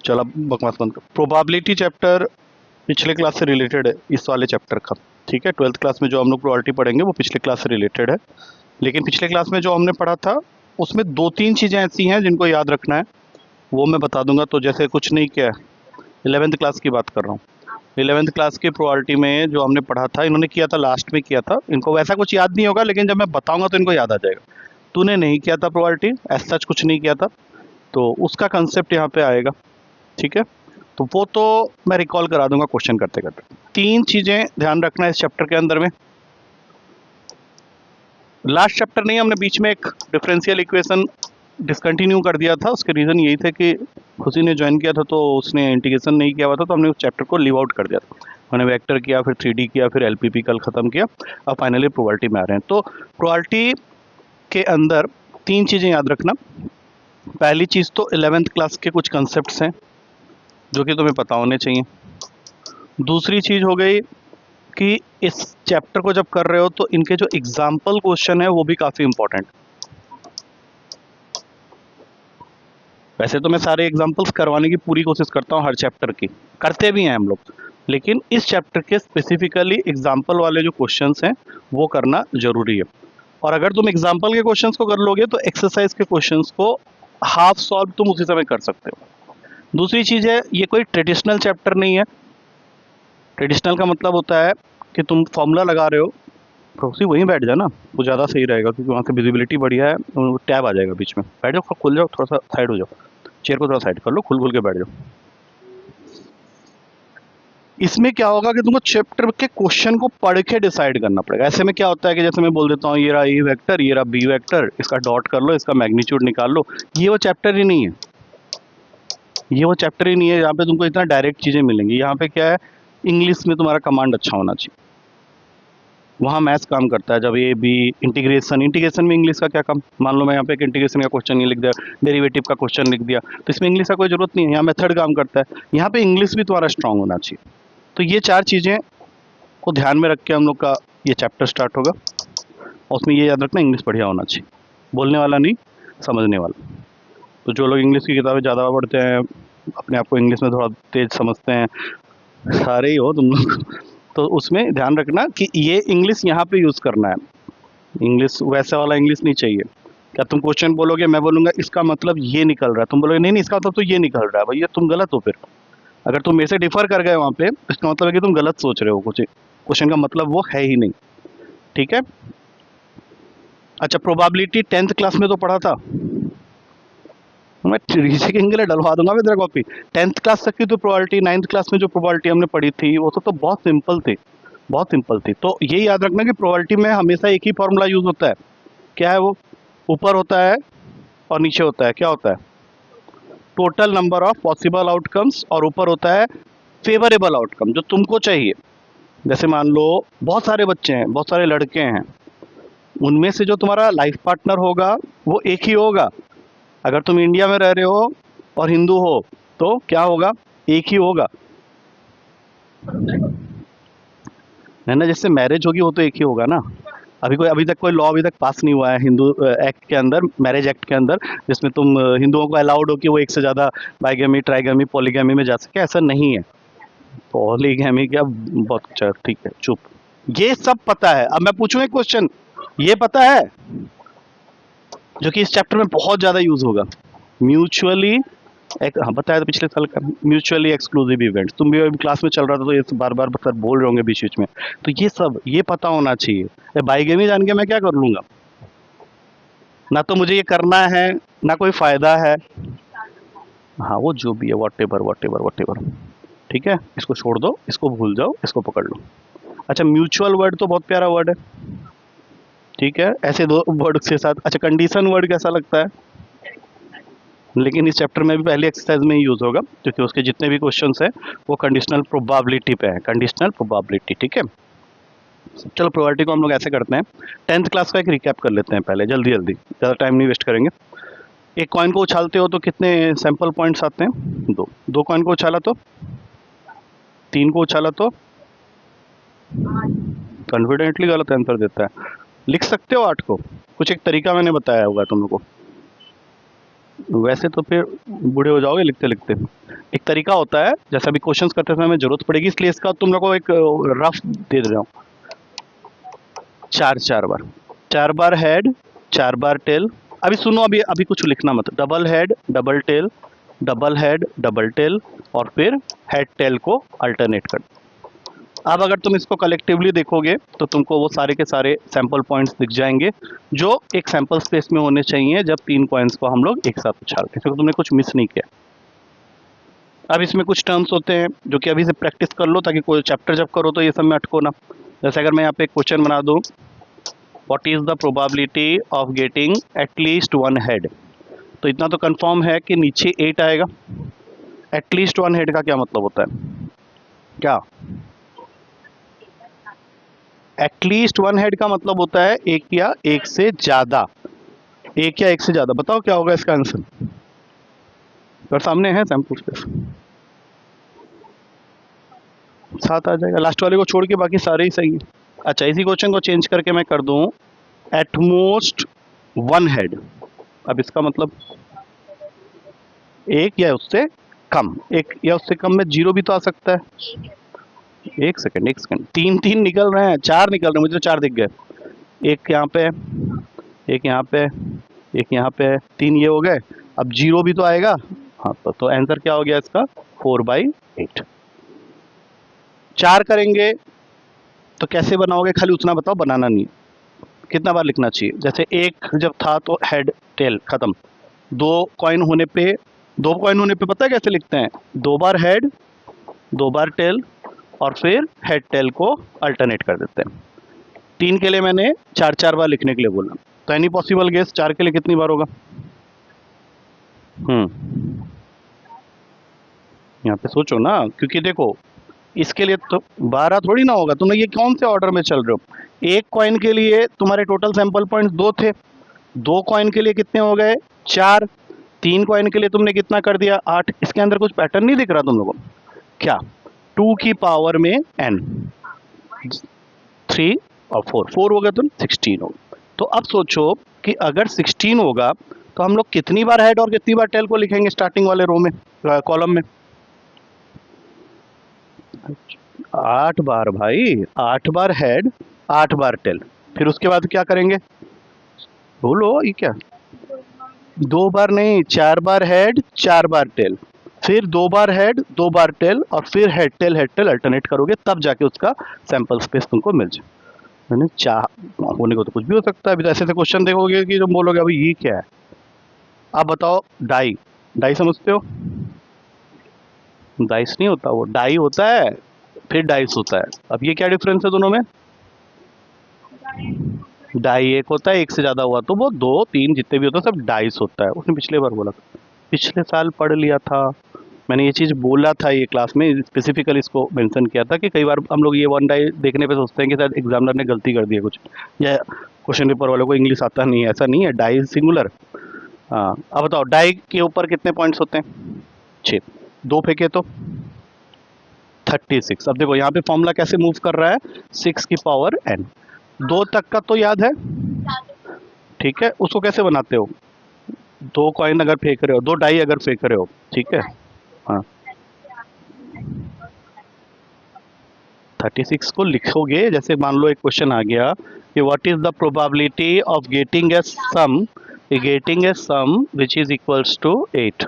चलो अब बकवास बंद कर। प्रोबेबिलिटी चैप्टर पिछले क्लास से रिलेटेड है इस वाले चैप्टर का, ठीक है। 12th क्लास में जो हम लोग प्रोबेबिलिटी पढ़ेंगे वो पिछले क्लास से रिलेटेड है, लेकिन पिछले क्लास में जो हमने पढ़ा था उसमें 2-3 चीज़ें ऐसी हैं जिनको याद रखना है, वो मैं बता दूंगा। तो जैसे कुछ नहीं किया, 11th क्लास की बात कर रहा हूँ। 11th क्लास की प्रोबेबिलिटी में जो हमने पढ़ा था, इन्होंने किया था लास्ट में किया था, इनको वैसा कुछ याद नहीं होगा, लेकिन जब मैं बताऊंगा तो इनको याद आ जाएगा। तूने नहीं किया था प्रोबेबिलिटी, ऐसा सच कुछ नहीं किया था, तो उसका कंसेप्ट यहाँ पे आएगा, ठीक है। तो वो तो मैं रिकॉल करा दूंगा क्वेश्चन करते करते। 3 चीज़ें ध्यान रखना है इस चैप्टर के अंदर में। लास्ट चैप्टर नहीं, हमने बीच में एक डिफरेंशियल इक्वेशन डिसकंटिन्यू कर दिया था। उसके रीज़न यही थे कि खुशी ने ज्वाइन किया था तो उसने इंटीग्रेशन नहीं किया हुआ था, तो हमने उस चैप्टर को लीव आउट कर दिया था। हमने वेक्टर किया, फिर 3D किया, फिर LPP कल ख़त्म किया, अब फाइनली प्रोबेबिलिटी में आ रहे हैं। तो प्रोबेबिलिटी के अंदर 3 चीज़ें याद रखना। पहली चीज़ तो 11th क्लास के कुछ कंसेप्ट्स हैं जो कि तुम्हें पता होने चाहिए। दूसरी चीज़ हो गई कि इस चैप्टर को जब कर रहे हो तो इनके जो एग्जाम्पल क्वेश्चन है वो भी काफ़ी इंपॉर्टेंट। वैसे तो मैं सारे एग्जाम्पल्स करवाने की पूरी कोशिश करता हूँ हर चैप्टर की, करते भी हैं हम लोग, लेकिन इस चैप्टर के स्पेसिफिकली एग्जाम्पल वाले जो क्वेश्चंस हैं वो करना ज़रूरी है। और अगर तुम एग्जाम्पल के क्वेश्चंस को कर लोगे तो एक्सरसाइज के क्वेश्चंस को हाफ सॉल्व तुम उसी समय कर सकते हो। दूसरी चीज़ है, ये कोई ट्रेडिशनल चैप्टर नहीं है। ट्रेडिशनल का मतलब होता है कि तुम फॉर्मूला लगा रहे हो, प्रोक्सी वहीं बैठ जाना, वो ज़्यादा सही रहेगा, क्योंकि वहाँ से विजिबिलिटी बढ़िया है, टैब आ जाएगा बीच में। बैठ जाओ, खुल जाओ, थोड़ा सा साइड हो जाओ, चेयर को थोड़ा साइड कर लो, खुल के बैठ जाओ। इसमें क्या होगा कि तुमको चैप्टर के क्वेश्चन को पढ़ के डिसाइड करना पड़ेगा। ऐसे में क्या होता है कि जैसे मैं बोल देता हूँ ये रहा ए वेक्टर, ये रहा बी वेक्टर, इसका डॉट कर लो, इसका मैग्नीट्यूड निकाल लो, ये वो चैप्टर ही नहीं है। ये वो चैप्टर ही नहीं है जहाँ पे तुमको इतना डायरेक्ट चीज़ें मिलेंगी। यहाँ पे क्या है, इंग्लिश में तुम्हारा कमांड अच्छा होना चाहिए, वहाँ मैथ्स काम करता है। जब ए बी इंटीग्रेशन में इंग्लिश का क्या काम। मान लो मैं यहाँ पे एक इंटीग्रेशन का क्वेश्चन नहीं लिख दिया, डेरिवेटिव का क्वेश्चन लिख दिया, तो इसमें इंग्लिश का कोई ज़रूरत नहीं है, यहाँ मेथड काम करता है। यहाँ पे इंग्लिश भी तुम्हारा स्ट्रांग होना चाहिए। तो ये 4 चीज़ें को ध्यान में रख के हम लोग का ये चैप्टर स्टार्ट होगा, और उसमें ये याद रखना इंग्लिश बढ़िया होना चाहिए, बोलने वाला नहीं, समझने वाला। तो जो लोग इंग्लिश की किताबें ज़्यादा पढ़ते हैं, अपने आप को इंग्लिश में थोड़ा तेज समझते हैं, सारे ही हो तुम लोग, तो उसमें ध्यान रखना कि ये इंग्लिश यहाँ पे यूज़ करना है। इंग्लिश वैसा वाला इंग्लिश नहीं चाहिए। क्या तुम क्वेश्चन बोलोगे, मैं बोलूँगा इसका मतलब ये निकल रहा है, तुम बोलोगे नहीं नहीं इसका मतलब तो ये निकल रहा है, भैया तुम गलत हो। फिर अगर तुम मेरे से डिफर कर गए वहाँ पे, इसका मतलब है कि तुम गलत सोच रहे हो, कुछ क्वेश्चन का मतलब वो है ही नहीं, ठीक है। अच्छा, प्रोबेबिलिटी 10th क्लास में तो पढ़ा था, मैं रीचेकिंग के लिए डलवा दूंगा मैं तेरा कॉपी। 10th क्लास तक की तो प्रोबेबिलिटी, 9th क्लास में जो प्रोबेबिलिटी हमने पढ़ी थी वो तो बहुत सिंपल थी, बहुत सिंपल थी। तो ये याद रखना कि प्रोबेबिलिटी में हमेशा एक ही फॉर्मूला यूज़ होता है। क्या है वो? ऊपर होता है और नीचे होता है, क्या होता है? Total number of possible outcomes, और ऊपर होता है फेवरेबल आउटकम जो तुमको चाहिए। जैसे मान लो बहुत सारे बच्चे हैं, बहुत सारे लड़के हैं, उनमें से जो तुम्हारा लाइफ पार्टनर होगा वो एक ही होगा। अगर तुम इंडिया में रह रहे हो और हिंदू हो तो क्या होगा? एक ही होगा, है ना। जिससे मैरिज होगी वो तो एक ही होगा ना। अभी तक कोई लॉ अभी तक पास नहीं हुआ है हिंदू एक्ट के अंदर, मैरिज एक्ट के अंदर, जिसमें तुम हिंदुओं को अलाउड हो कि वो एक से ज़्यादा बाइगेमी, ट्राइगेमी, पॉलीगेमी में जा सके। ऐसा नहीं है। पॉलीगेमी क्या, बहुत अच्छा, ठीक है चुप। ये सब पता है। अब मैं पूछूं एक क्वेश्चन, ये पता है जो कि इस चैप्टर में बहुत ज़्यादा यूज होगा, म्यूचुअली हाँ बताया था पिछले साल का, म्यूचुअली एक्सक्लूसिव इवेंट। तुम भी अभी क्लास में चल रहा था तो ये बार बार सर बोल रहे होंगे बीच बीच में, तो ये सब ये पता होना चाहिए। बाइगेमी जान के मैं क्या कर लूंगा? ना तो मुझे ये करना है, ना कोई फायदा है। हाँ वो जो भी है, what ever what ever what ever, ठीक है। इसको छोड़ दो, इसको भूल जाओ, इसको पकड़ लो। अच्छा, म्यूचुअल वर्ड तो बहुत प्यारा वर्ड है, ठीक है। ऐसे दो वर्ड के साथ, अच्छा कंडीशन वर्ड कैसा लगता है? लेकिन इस चैप्टर में भी पहली एक्सरसाइज में ही यूज़ होगा, क्योंकि उसके जितने भी क्वेश्चंस हैं वो कंडीशनल प्रोबेबिलिटी पे है, कंडीशनल प्रोबेबिलिटी, ठीक है। चलो प्रोबेबिलिटी को हम लोग ऐसे करते हैं। 10th क्लास का एक रिकैप कर लेते हैं पहले, जल्दी जल्दी, ज़्यादा टाइम नहीं वेस्ट करेंगे। एक कॉइन को उछालते हो तो कितने सैंपल पॉइंट्स आते हैं? 2। 2 कॉइन को उछाला तो, 3 को उछाला तो, कॉन्फिडेंटली गलत आंसर देता है। लिख सकते हो 8 को, कुछ एक तरीका मैंने बताया होगा तुम लोग को। वैसे तो फिर बूढ़े हो जाओगे लिखते लिखते। एक तरीका होता है, जैसे अभी क्वेश्चंस करते समय जरूरत पड़ेगी, इसलिए इसका तुम लोग को एक रफ दे रहा हूँ। 4 4 बार, 4 बार हेड, 4 बार टेल। अभी सुनो, अभी अभी कुछ लिखना मत। Double head double tail, double head double tail, और फिर हेड टेल को अल्टरनेट कर। अब अगर तुम इसको कलेक्टिवली देखोगे तो तुमको वो सारे के सारे सैंपल पॉइंट्स दिख जाएंगे जो एक सैंपल स्पेस में होने चाहिए जब 3 कॉइन्स को हम लोग एक साथ उछालते हैं, क्योंकि तुमने कुछ मिस नहीं किया। अब इसमें कुछ टर्म्स होते हैं जो कि अभी से प्रैक्टिस कर लो, ताकि कोई चैप्टर जब करो तो ये सब में अटको ना। जैसे अगर मैं यहाँ पे एक क्वेश्चन बना दूँ, what is the probability of getting at least 1 head, तो इतना तो कंफर्म है कि नीचे 8 आएगा। एटलीस्ट 1 हेड का क्या मतलब होता है? क्या एटलीस्ट 1 हेड का मतलब होता है एक या एक से ज्यादा, एक या एक से ज्यादा। बताओ क्या होगा इसका आंसर? और सामने है सैंपल स्पेस, 7 आ जाएगा। लास्ट वाले को छोड़ के बाकी सारे ही सही है। अच्छा, इसी क्वेश्चन को चेंज करके मैं कर दूं एटमोस्ट 1 हेड। अब इसका मतलब एक या उससे कम, एक या उससे कम में जीरो भी तो आ सकता है। एक सेकंड एक सेकंड, 3 3 निकल रहे हैं, 4 निकल रहे हैं, मुझे तो 4 दिख गए। एक यहाँ पे, एक यहाँ पे, एक यहाँ पे, 3 ये हो गए। अब जीरो भी तो आएगा। हाँ, तो आंसर क्या हो गया इसका? 4/8। 4 करेंगे तो कैसे बनाओगे, खाली उतना बताओ, बनाना नहीं। कितना बार लिखना चाहिए? जैसे एक जब था तो हेड टेल खत्म। दो कॉइन होने पे, दो कॉइन होने पे पता है कैसे लिखते हैं? 2 बार हेड, 2 बार टेल, और फिर हेड टेल को अल्टरनेट कर देते हैं। 3 के लिए मैंने 4 4 बार लिखने के लिए बोला। तो एनी पॉसिबल गेस 4 के लिए कितनी बार होगा? यहाँ पे सोचो ना, क्योंकि देखो इसके लिए तो 12 थोड़ी ना होगा। तुम ये कौन से ऑर्डर में चल रहे हो? एक कॉइन के लिए तुम्हारे टोटल सैंपल पॉइंट्स 2 थे, 2 कॉइन के लिए कितने हो गए? 4। 3 कॉइन के लिए तुमने कितना कर दिया? 8। इसके अंदर कुछ पैटर्न नहीं दिख रहा तुम लोगों को? क्या 2 की पावर में n, 3 और 4, 4 हो गया तो 16 होगा। तो अब सोचो कि अगर 16 होगा तो हम लोग कितनी बार हेड और कितनी बार टेल को लिखेंगे स्टार्टिंग वाले रो में, कॉलम में? 8 बार भाई, 8 बार हेड, 8 बार टेल। फिर उसके बाद क्या करेंगे? बोलो ये क्या? 2 बार नहीं, 4 बार हेड, 4 बार टेल, फिर 2 बार हेड, 2 बार टेल, और फिर हेड टेल अल्टरनेट करोगे, तब जाके उसका सैंपल स्पेस तुमको मिल जाए। मैंने चाह होने को तो कुछ भी हो सकता है। अभी तो ऐसे ऐसे क्वेश्चन देखोगे कि तुम बोलोगे अभी ये क्या है। आप बताओ, डाई, डाई समझते हो? डाइस नहीं होता, वो डाई होता है, फिर डाइस होता है। अब ये क्या डिफरेंस है दोनों में? डाई एक होता है, एक से ज्यादा हुआ तो वो 2 3 जितने भी होते हैं सब डाइस होता है। उसने पिछले बार बोला था, पिछले साल पढ़ लिया था मैंने, ये चीज़ बोला था ये क्लास में, स्पेसिफिकली इसको मेंशन किया था कि कई बार हम लोग ये 1 डाई देखने पे सोचते हैं कि शायद एग्जामिनर ने गलती कर दी है कुछ, या क्वेश्चन पेपर वालों को इंग्लिश आता नहीं है। ऐसा नहीं है, डाई सिंगुलर। हाँ, अब बताओ डाई के ऊपर कितने पॉइंट्स होते हैं? 6। 2 फेंके तो 36। अब देखो यहाँ पे फॉर्मूला कैसे मूव कर रहा है, 6 की पावर n। 2 तक का तो याद है, ठीक है? उसको कैसे बनाते हो? 2 कॉइन अगर फेंक रहे हो, 2 डाई अगर फेंक रहे हो, ठीक है? हाँ, 36 को लिखोगे, जैसे मान लो एक क्वेश्चन आ गया कि what is the probability of getting a sum which is equals to 8।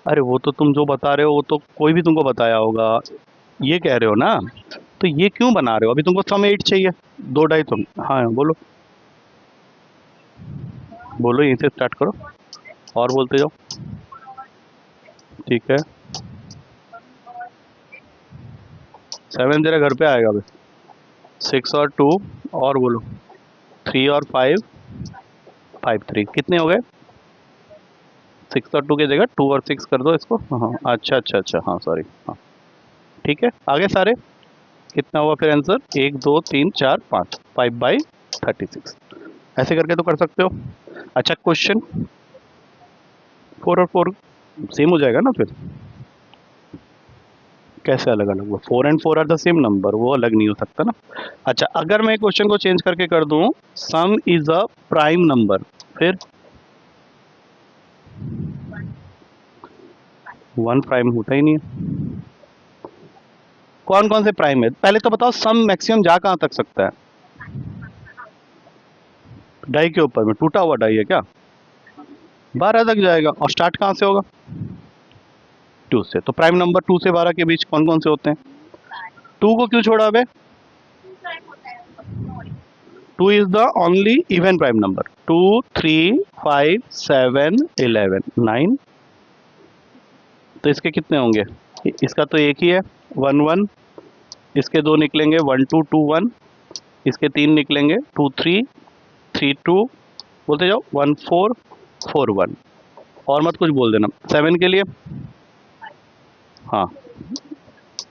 अरे वो तो तुम जो बता रहे हो वो तो कोई भी तुमको बताया होगा, ये कह रहे हो ना? तो ये क्यों बना रहे हो? अभी तुमको सम 8 चाहिए, 2 डाई तुम। हाँ बोलो, बोलो यहीं से स्टार्ट करो और बोलते जाओ, ठीक है? 7 तेरे घर पे आएगा अभी। 6 और 2, और बोलो 3 और 5, 5 3 कितने हो गए? 6 और 2 की जगह 2 और 6 कर दो इसको। हाँ, अच्छा अच्छा अच्छा, हाँ सॉरी, हाँ ठीक है। आगे सारे कितना हुआ फिर आंसर? 1 2 3 4 5, 5/36। ऐसे करके तो कर सकते हो। अच्छा क्वेश्चन 4 और 4 सेम हो जाएगा ना फिर? कैसे अलग अलग हुआ? 4 and 4 are the same number, वो अलग नहीं हो सकता ना। अच्छा, अगर मैं क्वेश्चन को चेंज करके कर दूं, सम इज अ प्राइम नंबर, फिर 1 प्राइम होता ही नहीं है। कौन कौन से प्राइम है पहले तो बताओ, सम मैक्सिमम जा कहां तक सकता है? डाई के ऊपर में, टूटा हुआ डाई है क्या? 12 तक जाएगा, और स्टार्ट कहां से होगा? 2 से। तो प्राइम नंबर 2 से 12 के बीच कौन कौन से होते हैं? 2 को क्यों छोड़ा बे? 2 is the only even prime number. 2, 3, 5, 7, 11, 9। तो इसके कितने होंगे? इसका तो एक ही है, 1 1। इसके दो निकलेंगे, 1 2 2 1। इसके तीन निकलेंगे, 2 3 3 2। बोलते जाओ, 1 4 4 1। और मत कुछ बोल देना। 7 के लिए, हाँ,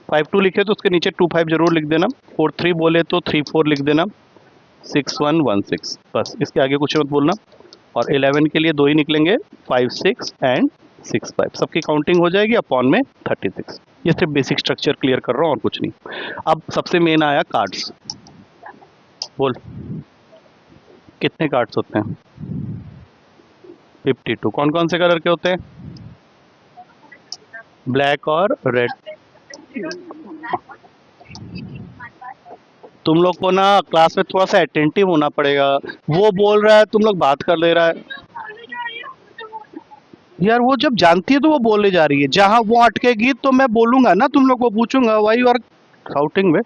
5 2 लिखे तो उसके नीचे 2 5 जरूर लिख देना। 4 3 बोले तो 3 4 लिख देना। 6 1 1 6, बस इसके आगे कुछ मत बोलना। और 11 के लिए दो ही निकलेंगे, 5 6 एंड 6 5। सबकी काउंटिंग हो जाएगी अपॉन में 36। ये सिर्फ बेसिक स्ट्रक्चर क्लियर कर रहा हूँ और कुछ नहीं। अब सबसे मेन आया कार्ड्स। बोल, कितने कार्ड्स होते हैं? 52। कौन कौन से कलर के होते हैं? ब्लैक और रेड। तुम लोग को ना क्लास में थोड़ा सा अटेंटिव होना पड़ेगा। वो बोल रहा है, तुम लोग बात कर ले रहा है। यार वो जब जानती है तो वो बोले जा रही है, जहां वो अटकेगी तो मैं बोलूंगा ना, तुम लोग को पूछूंगा, वाई यू आर शाउटिंग में?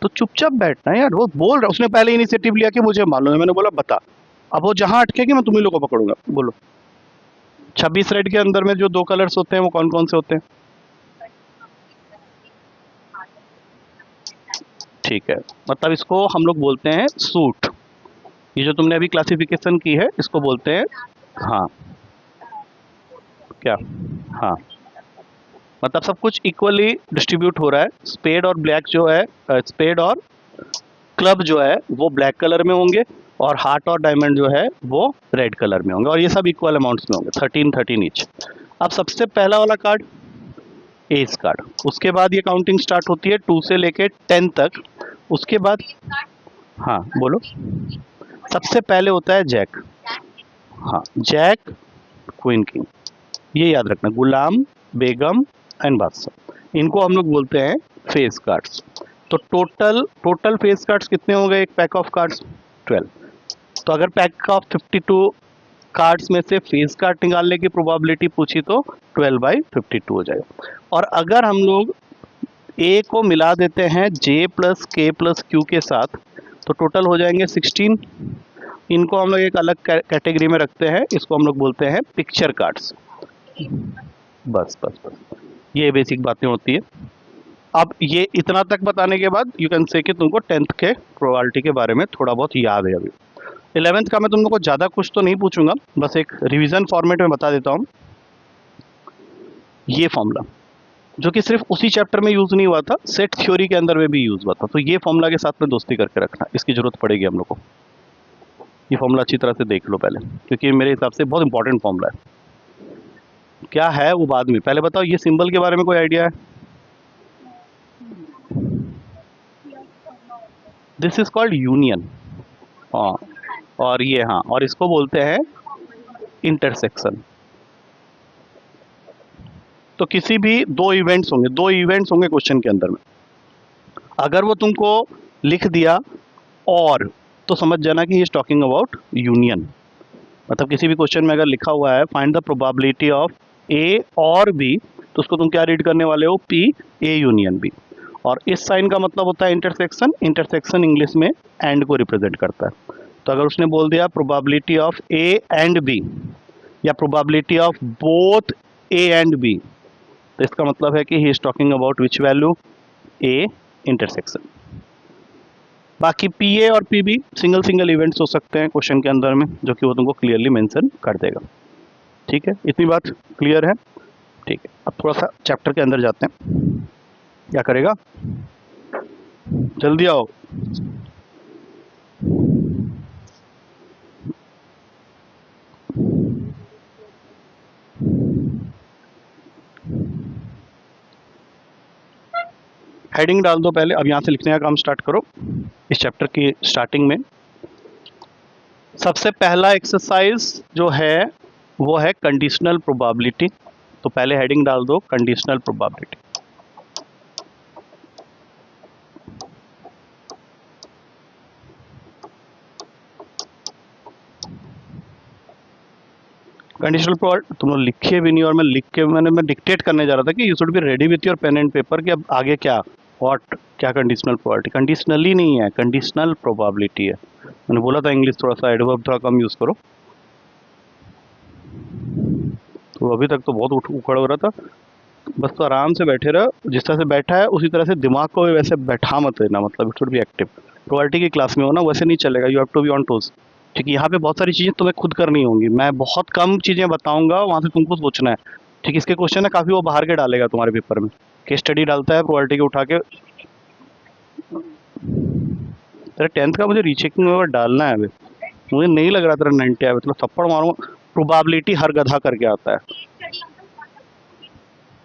तो चुपचाप बैठना है यार। वो बोल रहा, उसने पहले इनिशिएटिव लिया कि मुझे मालूम है, मैंने बोला बता। अब वो जहां अटकेगी मैं तुम्ही लोग को पकड़ूंगा। बोलो, 26 रेड के अंदर में जो दो कलर्स होते हैं वो कौन कौन से होते हैं? ठीक है, मतलब इसको हम लोग बोलते हैं सूट। ये जो तुमने अभी क्लासिफिकेशन की है इसको बोलते हैं, हाँ, क्या, हाँ, मतलब सब कुछ इक्वली डिस्ट्रीब्यूट हो रहा है। स्पेड और ब्लैक जो है, स्पेड और क्लब जो है वो ब्लैक कलर में होंगे, और हार्ट और डायमंड जो है वो रेड कलर में होंगे, और ये सब इक्वल अमाउंट्स में होंगे, 13 13 ईच। अब सबसे पहला वाला कार्ड, एस कार्ड। उसके बाद ये काउंटिंग स्टार्ट होती है 2 से लेके 10 तक। उसके बाद, हाँ बोलो, सबसे पहले होता है जैक। हाँ, जैक, क्वीन, किंग, ये याद रखना। गुलाम, बेगम एंड बादशाह, इनको हम लोग बोलते हैं फेस कार्ड्स। तो टोटल टोटल फेस कार्ड्स कितने हो गए एक पैक ऑफ कार्ड्स? 12। तो अगर पैक ऑफ 52 कार्ड्स में से फेस कार्ड निकालने की प्रोबेबिलिटी पूछी तो 12/52 हो जाएगा। और अगर हम लोग ए को मिला देते हैं जे प्लस के प्लस क्यू के साथ, तो टोटल हो जाएंगे 16। इनको हम लोग एक अलग कैटेगरी में रखते हैं, इसको हम लोग बोलते हैं पिक्चर कार्ड्स। बस बस बस, ये बेसिक बातें होती है। अब ये इतना तक बताने के बाद यू कैन से कि तुमको 10th के प्रोबेबिलिटी के बारे में थोड़ा बहुत याद है अभी। 11th का मैं तुम लोग को ज़्यादा कुछ तो नहीं पूछूंगा, बस एक रिवीजन फॉर्मेट में बता देता हूँ। ये फॉर्मूला जो कि सिर्फ उसी चैप्टर में यूज़ नहीं हुआ था, सेट थ्योरी के अंदर में भी यूज़ हुआ था, तो ये फॉर्मूला के साथ में दोस्ती करके रखना, इसकी ज़रूरत पड़ेगी हम लोग को। ये फॉर्मूला अच्छी तरह से देख लो पहले, क्योंकि मेरे हिसाब से बहुत इंपॉर्टेंट फॉर्मूला है। क्या है वो बाद में, पहले बताओ ये सिंबल के बारे में कोई आइडिया है? This is called union. हाँ, और ये, हाँ, और इसको बोलते हैं इंटरसेक्शन। तो किसी भी दो इवेंट्स होंगे क्वेश्चन के अंदर में, अगर वो तुमको लिख दिया और, तो समझ जाना कि he is talking about union. मतलब किसी भी क्वेश्चन में अगर लिखा हुआ है फाइंड द प्रोबेबिलिटी ऑफ ए और बी, तो उसको तुम क्या रीड करने वाले हो? P A union B. और इस साइन का मतलब होता है इंटरसेक्शन। इंटरसेक्शन इंग्लिश में एंड को रिप्रेजेंट करता है। तो अगर उसने बोल दिया probability of A and B, या probability of both A and B, तो इसका मतलब है कि he is talking about which value? A intersection. बाकी पी ए और P B single single events हो सकते हैं क्वेश्चन के अंदर में, जो कि वो तुमको क्लियरली मेंशन कर देगा। ठीक है, इतनी बात क्लियर है? ठीक है, अब थोड़ा सा चैप्टर के अंदर जाते हैं। क्या करेगा? जल्दी आओ। हेडिंग डाल दो पहले, अब यहाँ से लिखने का काम स्टार्ट करो। इस चैप्टर की स्टार्टिंग में सबसे पहला एक्सरसाइज जो है वो है कंडीशनल प्रोबेबिलिटी। तो पहले हेडिंग डाल दो कंडीशनल प्रोबेबिलिटी। कंडीशनल प्रोबेबिलिटी तुम लोग लिखे भी नहीं, और मैं डिक्टेट करने जा रहा था कि you should be ready with your pen and paper कि अब आगे क्या, व्हाट, क्या कंडीशनल प्रोबेबिलिटी। कंडीशनली नहीं है, कंडीशनल प्रोबेबिलिटी है। मैंने बोला था इंग्लिश थोड़ा सा एडवर्ब थोड़ा कम यूज करो। तो अभी तक तो बहुत उखड़ हो रहा था, बस तो आराम से बैठे रहो, जिस तरह से बैठा है उसी तरह से दिमाग को भी वैसे बैठा मत लेना, मतलब it should be active. Probability की क्लास में हो ना, वैसे नहीं चलेगा, you have to be on toes. ठीक है, यहाँ पे बहुत सारी चीज़ें तुम्हें खुद करनी होंगी, मैं बहुत कम चीज़ें बताऊंगा, वहाँ से तुमको सोचना है। ठीक, इसके क्वेश्चन है काफ़ी, वो बाहर के डालेगा तुम्हारे पेपर में, केस स्टडी डालता है प्रोबेबिलिटी के उठा के। तेरा 10th का मुझे रीचेकिंग में डालना है अभी, मुझे नहीं लग रहा तेरा 90 आया, मतलब थप्पड़ मारूंगा। प्रोबेबिलिटी हर गधा करके आता है,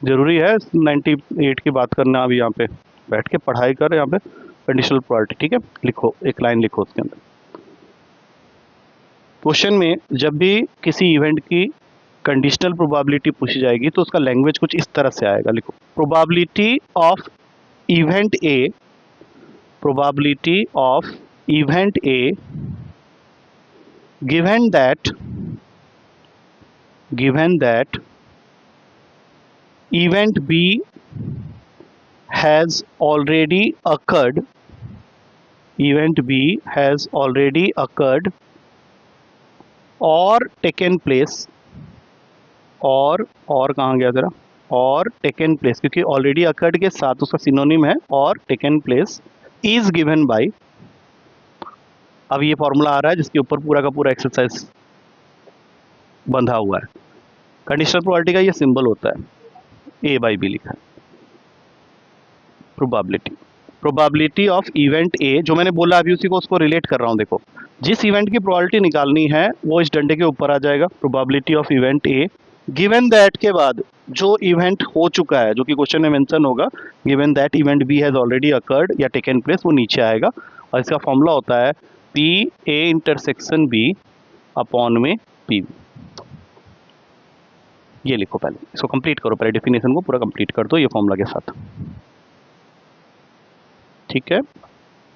जरूरी है 98 की बात करना। अभी यहाँ पे बैठ के पढ़ाई कर, यहाँ पे कंडीशनल प्रोबेबिलिटी। ठीक है, लिखो, एक लाइन लिखो उसके अंदर। क्वेश्चन में जब भी किसी इवेंट की कंडीशनल प्रोबेबिलिटी पूछी जाएगी तो उसका लैंग्वेज कुछ इस तरह से आएगा। लिखो, probability of event A, probability of event A given that event B has already occurred, event B has already occurred or taken place, और कहाँ गया तेरा, और taken place, क्योंकि already occurred के साथ उसका सिनोनिम है और taken place, is given by। अब ये फॉर्मूला आ रहा है जिसके ऊपर पूरा का पूरा एक्सरसाइज बंधा हुआ है। कंडीशनल प्रोबेबिलिटी का ये सिंबल होता है, ए बाई बी लिखा है। प्रोबेबिलिटी ऑफ इवेंट ए, जो मैंने बोला अभी उसी को उसको रिलेट कर रहा हूँ। देखो, जिस इवेंट की प्रोबेबिलिटी निकालनी है वो इस डंडे के ऊपर आ जाएगा, probability of event A. Given that के बाद जो इवेंट हो चुका है, जो कि क्वेश्चन में मेंशन होगा, given that event B has already occurred या टेकन प्लेस, वो नीचे आएगा। और इसका फॉर्मूला होता है P A intersection B upon में पी। ये लिखो, पहले इसको कंप्लीट करो, पहले डेफिनेशन को पूरा कंप्लीट कर दो ये फॉर्मूला के साथ। ठीक है,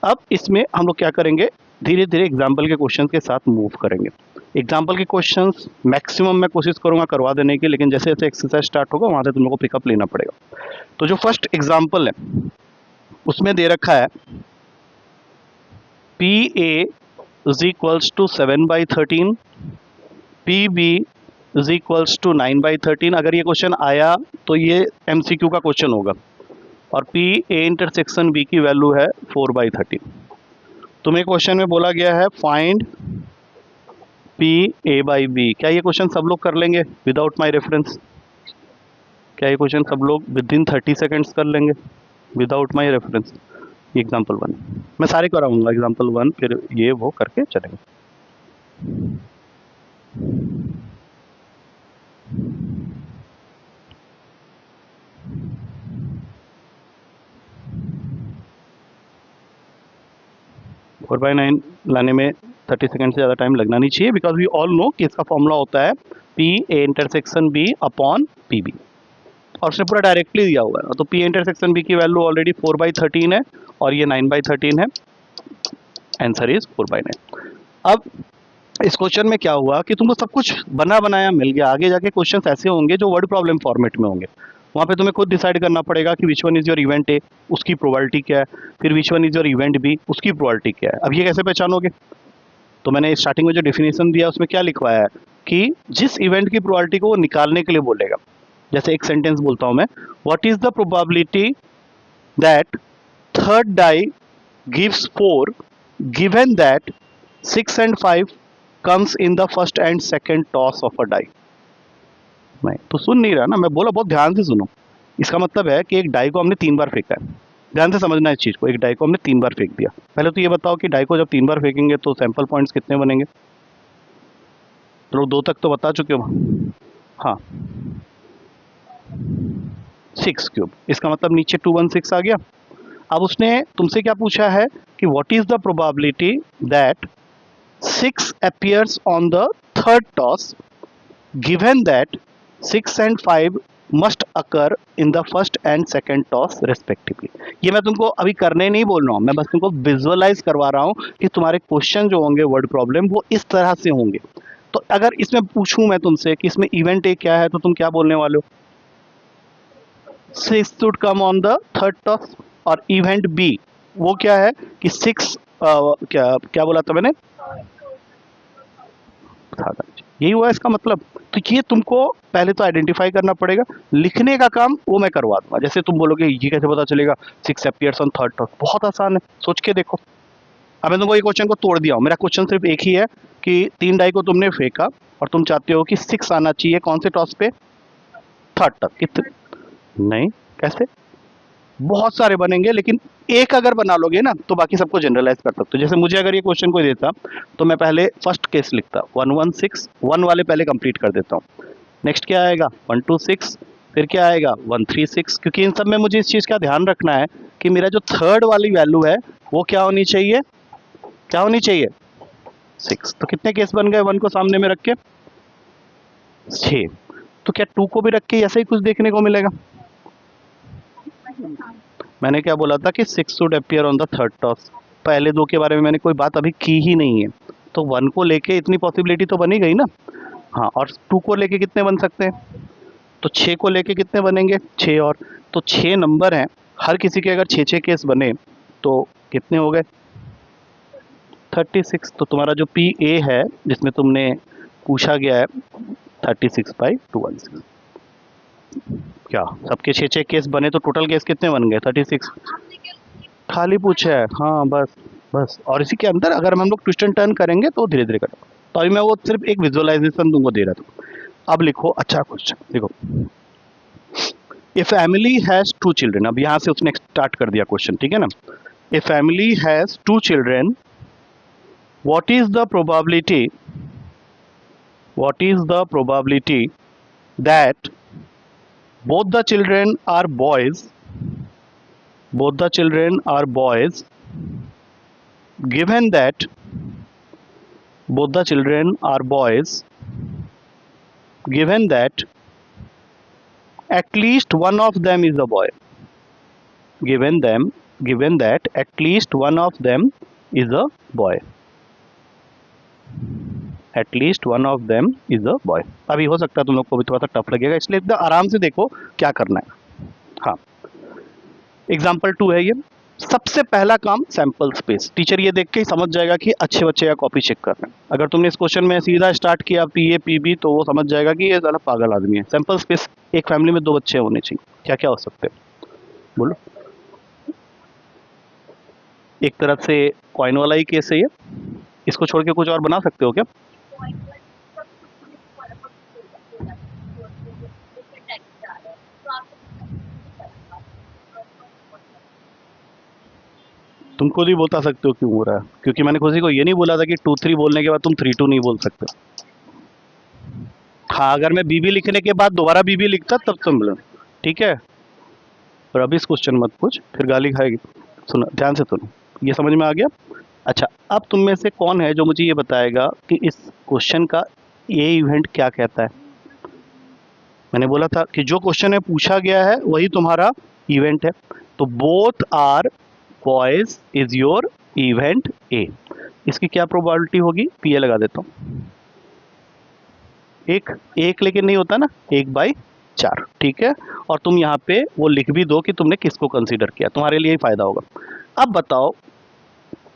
अब इसमें हम लोग क्या करेंगे, धीरे धीरे एग्जाम्पल के क्वेश्चन के साथ मूव करेंगे। एग्जाम्पल के क्वेश्चंस मैक्सिमम मैं कोशिश करूंगा करवा देने की, लेकिन जैसे जैसे एक्सरसाइज स्टार्ट होगा वहां से तुम लोग को पिकअप लेना पड़ेगा। तो जो फर्स्ट एग्जाम्पल है उसमें दे रखा है P A is equals to 7/13, P B is equals to 9/13। अगर ये क्वेश्चन आया तो ये MCQ का क्वेश्चन होगा, और पी ए इंटरसेक्शन बी की वैल्यू है 4/13। तुम्हें क्वेश्चन में बोला गया है find P A by B. क्या ये क्वेश्चन सब लोग कर लेंगे विदाउट माई रेफरेंस? क्या ये क्वेश्चन सब लोग विद इन 30 सेकेंड्स कर लेंगे विदाउट माई रेफरेंस? एग्जाम्पल 1 मैं सारे कराऊंगा, एग्जाम्पल 1 फिर ये वो करके चलेंगे। फोर बाई 9 लाने में 30 सेकेंड से ज़्यादा टाइम लगना नहीं चाहिए, बिकॉज वी ऑल नो कि इसका फॉर्मूला होता है P A intersection B upon P B, और उसने पूरा डायरेक्टली दिया हुआ है। तो पी इंटरसेक्शन बी की वैल्यू ऑलरेडी 4/13 है और ये 9/13 है। Answer is 4/9। अब इस क्वेश्चन में क्या हुआ कि तुमको सब कुछ बना बनाया मिल गया, आगे जाके क्वेश्चन ऐसे होंगे जो वर्ड प्रॉब्लम फॉर्मेट में होंगे, वहाँ पे तुम्हें खुद डिसाइड करना पड़ेगा कि which one is your event A, उसकी प्रोबेबिलिटी क्या है, फिर which one is your event B, उसकी प्रोबेबिलिटी क्या है। अब ये कैसे पहचानोगे? तो मैंने स्टार्टिंग में जो डेफिनेशन दिया उसमें क्या लिखवाया है कि जिस इवेंट की प्रोबेबिलिटी को वो निकालने के लिए बोलेगा, जैसे एक सेंटेंस बोलता हूं मैं, what is the probability that third die gives 4 given that 6 and 5 comes in the first and second toss of a die। मैं तो सुन नहीं रहा ना, मैं बोला बहुत ध्यान से सुनो। इसका मतलब है कि एक डाई को हमने 3 बार फेंका है, ध्यान से समझना इस चीज़ को। एक डाई को हमने 3 बार फेंक दिया। पहले तो ये बताओ कि डाई को जब 3 बार फेंकेंगे तो सैंपल पॉइंट्स कितने बनेंगे? तो लोग 2 तक तो बता चुके हो। हाँ, 6 क्यूब, इसका मतलब नीचे 216 आ गया, अब उसने तुमसे क्या पूछा है कि what is the probability that 6 appears on the third toss given that 6 and 5 must occur in the first and second toss respectively। ये मैं तुमको अभी करने नहीं बोल रहा हूँ, मैं बस तुमको विजुअलाइज करवा रहा हूँ कि तुम्हारे क्वेश्चन जो होंगे वर्ड प्रॉब्लम वो इस तरह से होंगे। तो अगर इसमें पूछूं मैं तुमसे कि इसमें इवेंट ए क्या है तो तुम क्या बोलने वाले हो? 6 should come on the third toss। और इवेंट बी वो क्या है कि 6 क्या क्या बोला था मैंने? यही हुआ इसका मतलब। तो ये तुमको पहले तो आइडेंटिफाई करना पड़ेगा, लिखने का काम वो मैं करवा दूंगा। जैसे तुम बोलोगे ये कैसे पता चलेगा 6 appears on third toss, बहुत आसान है, सोच के देखो। अब मैं तुमको ये क्वेश्चन को तोड़ दिया हूँ, मेरा क्वेश्चन सिर्फ एक ही है कि 3 डाई को तुमने फेंका और तुम चाहते हो कि 6 आना चाहिए कौन से टॉस पे? Third toss. कितने? नहीं, कैसे? बहुत सारे बनेंगे, लेकिन एक अगर बना लोगे ना तो बाकी सबको जनरलाइज कर सकते हो। जैसे मुझे अगर ये क्वेश्चन कोई देता तो मैं पहले फर्स्ट केस लिखता 116, 1 वाले पहले कंप्लीट कर देता हूँ। नेक्स्ट क्या आएगा? 126, फिर क्या आएगा? 136। क्योंकि इन सब में मुझे इस चीज़ का ध्यान रखना है कि मेरा जो थर्ड वाली वैल्यू है वो क्या होनी चाहिए? क्या होनी चाहिए? 6। तो कितने केस बन गए 1 को सामने में रख के? 6। तो क्या 2 को भी रख के ऐसे ही कुछ देखने को मिलेगा? मैंने क्या बोला था कि 6 should appear on the third toss. पहले 2 के बारे में मैंने कोई बात अभी की ही नहीं है, तो 1 को लेके इतनी पॉसिबिलिटी तो बनी गई ना। हाँ, और 2 को लेके कितने बन सकते हैं? तो 6 को लेके कितने बनेंगे? 6 और, तो 6 नंबर हैं, हर किसी के अगर 6 केस बने तो कितने हो गए? 36। तो तुम्हारा जो पी ए है जिसमें तुमने पूछा गया है 36/216। क्या सबके 6 केस बने तो टोटल केस कितने बन गए? 36। खाली पूछा है, हाँ बस बस। और इसी के अंदर अगर हम लोग ट्विस्ट एंड टर्न करेंगे तो धीरे धीरे करेंगे। तो अभी मैं वो सिर्फ एक विजुअलाइजेशन तुमको दे रहा था। अब लिखो अच्छा क्वेश्चन, देखो। A family has 2 children. अब यहाँ से उसने स्टार्ट कर दिया क्वेश्चन, ठीक है ना। A family has 2 children, what is the probability, what is the probability that both the children are boys, both the children are boys, given that both the children are boys, given that at least one of them is a boy, given that at least one of them is a boy, at least one of them is a boy। अभी हो सकता है तुम लोग को भी थोड़ा सा टफ लगेगा, इसलिए एकदम आराम से देखो क्या करना है। हाँ, एग्जाम्पल 2 है ये। सबसे पहला काम सैंपल स्पेस। टीचर ये देख के ही समझ जाएगा कि अच्छे बच्चे का कॉपी चेक कर रहे हैं। अगर तुमने इस क्वेश्चन में सीधा स्टार्ट किया पी ए पी बी तो वो समझ जाएगा कि ये ज़्यादा पागल आदमी है। सैंपल स्पेस, एक फैमिली में 2 बच्चे होने चाहिए, क्या क्या हो सकते हैं बोलो? एक तरफ से कॉइन वाला ही केस है ये, इसको छोड़ के कुछ और बना सकते हो क्या? तुम खुद ही बता सकते हो क्यों हो रहा है, क्योंकि मैंने खुद ही को ये नहीं बोला था कि 2-3 बोलने के बाद तुम 3-2 नहीं बोल सकते। हाँ, अगर मैं बीबी लिखने के बाद दोबारा बीबी लिखता तब तुम बोलो, ठीक है। और अभी इस क्वेश्चन मत पूछ, फिर गाली खाएगी। सुनो ध्यान से, सुनो, ये समझ में आ गया? अच्छा, अब तुम में से कौन है जो मुझे ये बताएगा कि इस क्वेश्चन का ये इवेंट क्या कहता है? मैंने बोला था कि जो क्वेश्चन में पूछा गया है वही तुम्हारा इवेंट है। तो both are boys is your event A. इसकी क्या प्रोबेबिलिटी होगी? पी ए लगा देता हूँ। एक लेकिन नहीं होता ना, 1/4, ठीक है। और तुम यहाँ पे वो लिख भी दो कि तुमने किसको कंसीडर किया, तुम्हारे लिए ही फायदा होगा। अब बताओ,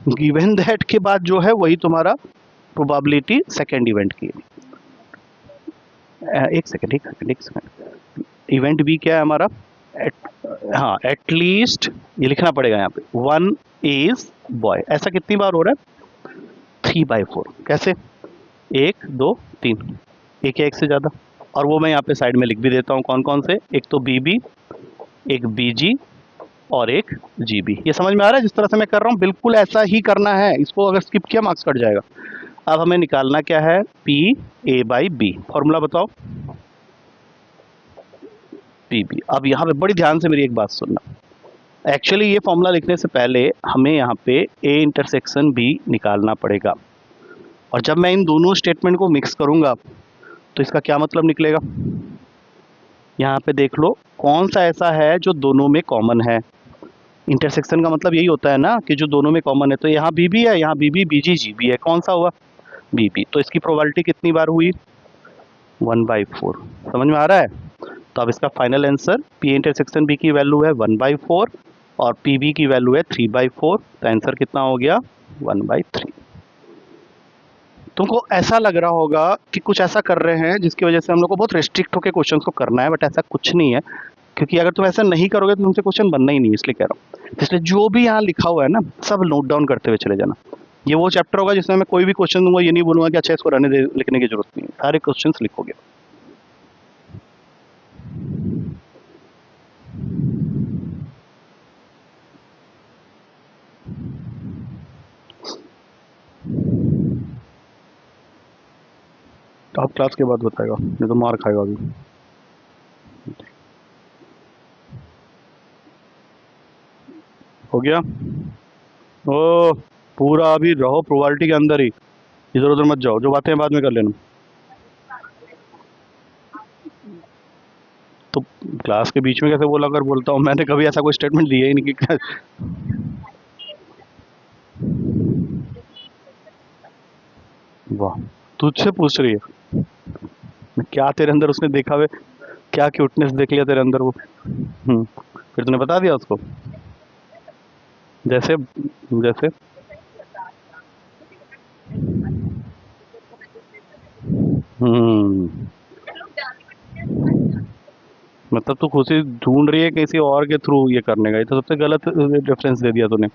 गिवन दैट के बाद जो है वही तुम्हारा प्रोबेबिलिटी सेकेंड इवेंट की है। एक सेकेंड, इवेंट बी क्या है हमारा? हाँ, एटलीस्ट ये लिखना पड़ेगा यहाँ पे 1 इज बॉय। ऐसा कितनी बार हो रहा है? 3/4। कैसे? 1 2 3, एक या एक से ज़्यादा। और वो मैं यहाँ पे साइड में लिख भी देता हूँ कौन कौन से। एक तो बीबी, एक बीजी और एक जीबी। ये समझ में आ रहा है जिस तरह से मैं कर रहा हूँ? बिल्कुल ऐसा ही करना है, इसको अगर स्किप किया मार्क्स कट जाएगा। अब हमें निकालना क्या है? P A by B. Formula बताओ। P B. अब यहाँ पे बड़ी ध्यान से मेरी एक बात सुनना, एक्चुअली ये फॉर्मूला लिखने से पहले हमें यहाँ पे ए इंटरसेक्शन बी निकालना पड़ेगा, और जब मैं इन दोनों स्टेटमेंट को मिक्स करूँगा तो इसका क्या मतलब निकलेगा। यहाँ पे देख लो कौन सा ऐसा है जो दोनों में कॉमन है। इंटरसेक्शन का मतलब यही होता है ना कि जो दोनों में कॉमन है। तो यहाँ बी बी है, यहाँ बी बी बी जी जी बी है, कौन सा हुआ बी बी। तो इसकी प्रोबेबिलिटी कितनी बार हुई 1/4। समझ में आ रहा है। तो अब इसका final answer P intersection B की वैल्यू है 1/4 और पी बी की वैल्यू है 3/4। तो आंसर कितना हो गया 1/3। तुमको ऐसा लग रहा होगा कि कुछ ऐसा कर रहे हैं जिसकी वजह से हम लोग को बहुत रिस्ट्रिक्ट होकर क्वेश्चन को करना है, बट ऐसा कुछ नहीं है। क्योंकि अगर तुम ऐसा नहीं करोगे तो तुमसे क्वेश्चन बनना ही नहीं, इसलिए कह रहा हूँ। इसलिए जो भी यहाँ लिखा हुआ है ना सब नोट डाउन करते हुए चले जाना। ये वो चैप्टर होगा जिसमें मैं कोई भी क्वेश्चन दूंगा ये नहीं बोलूंगा कि अच्छा इसको रहने दे, लिखने की जरूरत नहीं है, सारे क्वेश्चन लिखोगे। आप क्लास के बाद बताएगा, नहीं तो मार खाएगा अभी। हो गया। ओ पूरा अभी रहो प्रोबेबिलिटी के अंदर ही, इधर उधर मत जाओ, जो बातें हैं बाद में कर लेना। तो क्लास के बीच में कैसे बोला कर बोलता हूँ, मैंने कभी ऐसा कोई स्टेटमेंट दिया ही नहीं कि वाह तुझसे पूछ रही है क्या तेरे अंदर उसने देखा हुए, क्या क्यूटनेस देख लिया तेरे अंदर वो। फिर तूने बता दिया उसको जैसे जैसे। हम्म मतलब तू खुशी ढूंढ रही है किसी और के थ्रू ये करने का, ये तो सबसे गलत रेफरेंस दे दिया तूने।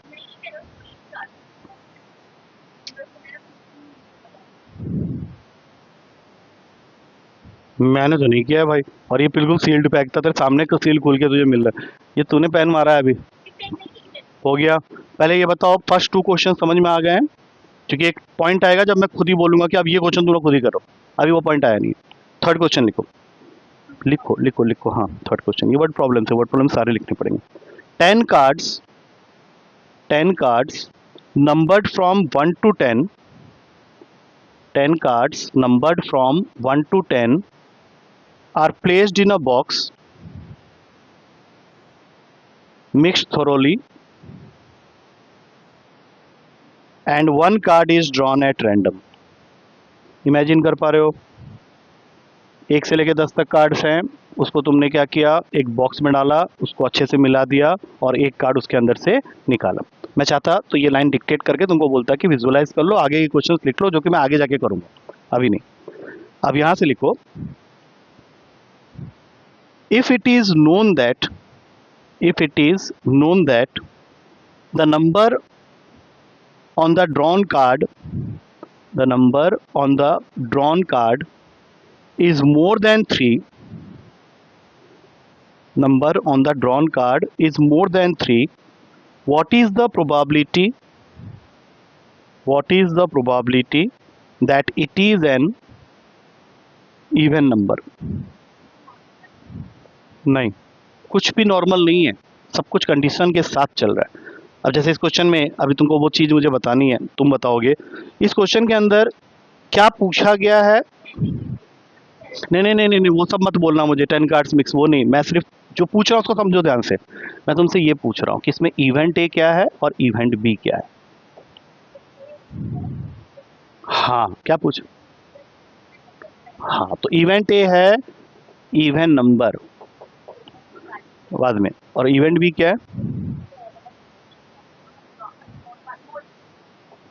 मैंने तो नहीं किया है भाई, और ये बिल्कुल सील्ड पैक था, तेरे सामने का सील खुल के तुझे मिल रहा है। ये तूने पेन मारा है अभी। हो गया। पहले ये बताओ फर्स्ट 2 क्वेश्चन समझ में आ गए हैं, क्योंकि एक पॉइंट आएगा जब मैं खुद ही बोलूंगा कि अब ये क्वेश्चन तुम लोग खुद ही करो। अभी वो पॉइंट आया नहीं। थर्ड क्वेश्चन लिखो लिखो लिखो लिखो। हाँ थर्ड क्वेश्चन, ये वर्ड प्रॉब्लम है, वर्ड प्रॉब्लम सारे लिखने पड़ेंगे। 10 cards 10 cards numbered from 1 to 10, 10 cards numbered from 1 to 10 are placed in a box, mixed thoroughly, and one card is drawn at random. Imagine कर पा रहे हो, 1 से लेकर 10 तक कार्ड्स हैं, उसको तुमने क्या किया, एक बॉक्स में डाला, उसको अच्छे से मिला दिया और एक कार्ड उसके अंदर से निकाला। मैं चाहता तो ये लाइन डिक्टेट करके तुमको बोलता कि विजुअलाइज कर लो, आगे के क्वेश्चंस लिख लो, जो कि मैं आगे जाके करूंगा, अभी नहीं। अब यहां से लिखो, if it is known that the number on the drawn card is more than 3, number on the drawn card is more than 3, what is the probability that it is an even number? नहीं, कुछ भी normal नहीं है, सब कुछ condition के साथ चल रहा है। अब जैसे इस क्वेश्चन में अभी तुमको वो चीज़ मुझे बतानी है, तुम बताओगे इस क्वेश्चन के अंदर क्या पूछा गया है। नहीं नहीं नहीं नहीं, वो सब मत बोलना मुझे, 10 कार्ड्स मिक्स वो नहीं, मैं सिर्फ जो पूछ रहा हूँ उसको समझो ध्यान से। मैं तुमसे ये पूछ रहा हूँ कि इसमें इवेंट ए क्या है और इवेंट बी क्या है। हाँ क्या पूछ, हाँ तो इवेंट ए है इवन नंबर बाद में, और इवेंट बी क्या है,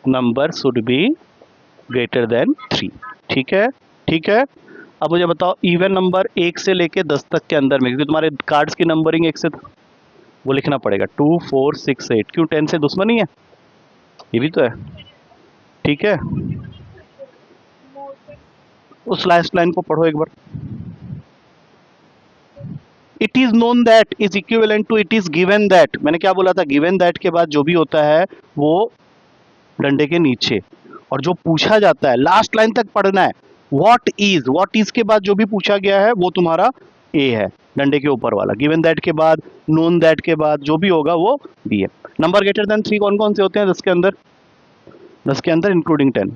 number should be greater than 3। ठीक है ठीक है। अब मुझे बताओ इवन नंबर 1 से लेके 10 तक के अंदर में, क्योंकि तुम्हारे कार्ड्स की नंबरिंग 1 से वो लिखना पड़ेगा 2 4 6 8, क्यों 10 से दुश्मनी है, ये भी तो है। ठीक है, उस लास्ट लाइन को पढ़ो एक बार। It is known that is equivalent to it is given that. मैंने क्या बोला था, गिवन दैट के बाद जो भी होता है वो डंडे के नीचे, और जो पूछा जाता है लास्ट लाइन तक पढ़ना है। व्हाट इज के बाद जो भी पूछा गया है वो तुम्हारा ए है। डंडे के ऊपर वाला, गिवन दैट के बाद, नोन दैट के बाद जो भी होगा वो बी है। नंबर ग्रेटर देन 3 कौन कौन से होते हैं 10 के अंदर? 10 के अंदर इंक्लूडिंग 10,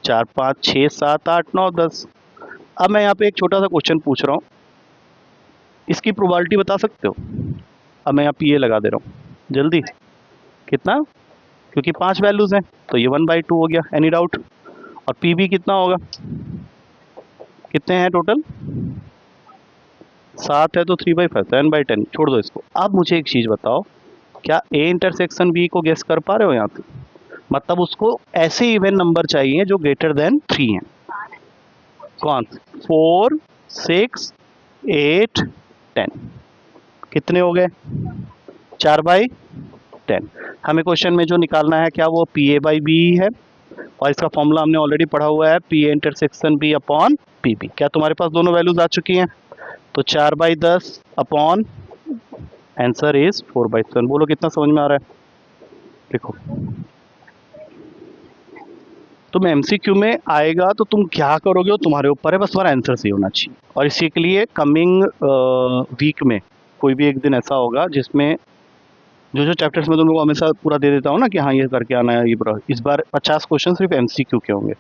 4 5 6 7 8 9 10। अब मैं यहाँ पे एक छोटा सा क्वेश्चन पूछ रहा हूँ, इसकी प्रोबेबिलिटी बता सकते हो? अब मैं यहाँ पी ए लगा दे रहा हूँ जल्दी, कितना? क्योंकि 5 वैल्यूज हैं तो ये 1/2 हो गया, एनी डाउट? और पी बी कितना होगा? कितने हैं टोटल? 7 है तो 3/5, 7/10, छोड़ दो इसको। अब मुझे एक चीज़ बताओ, क्या ए इंटरसेक्शन बी को गेस कर पा रहे हो यहाँ पे? मतलब उसको ऐसे इवन नंबर चाहिए जो ग्रेटर देन 3 हैं। कौन? 4 6 8 10, कितने हो गए? 4/10। हमें क्वेश्चन में जो निकालना है क्या वो पी ए बाई बी है, और इसका फॉर्मूला हमने ऑलरेडी पढ़ा हुआ है, P A intersection B upon P B. क्या तुम्हारे पास दोनों वैल्यूज आ चुकी हैं? तो 4/10 अपॉन आंसर इज 4/7। बोलो कितना समझ में आ रहा है? देखो, तुम एमसीक्यू में आएगा तो तुम क्या करोगे वो तुम्हारे ऊपर है, बस तुम्हारा आंसर सही होना चाहिए। और इसी के लिए कमिंग वीक में कोई भी एक दिन ऐसा होगा जिसमें जो जो चैप्टर्स में तुम लोग को हमेशा पूरा दे देता हूँ ना कि हाँ ये करके आना है, ये पूरा, इस बार 50 क्वेश्चन सिर्फ एमसीक्यू के होंगे।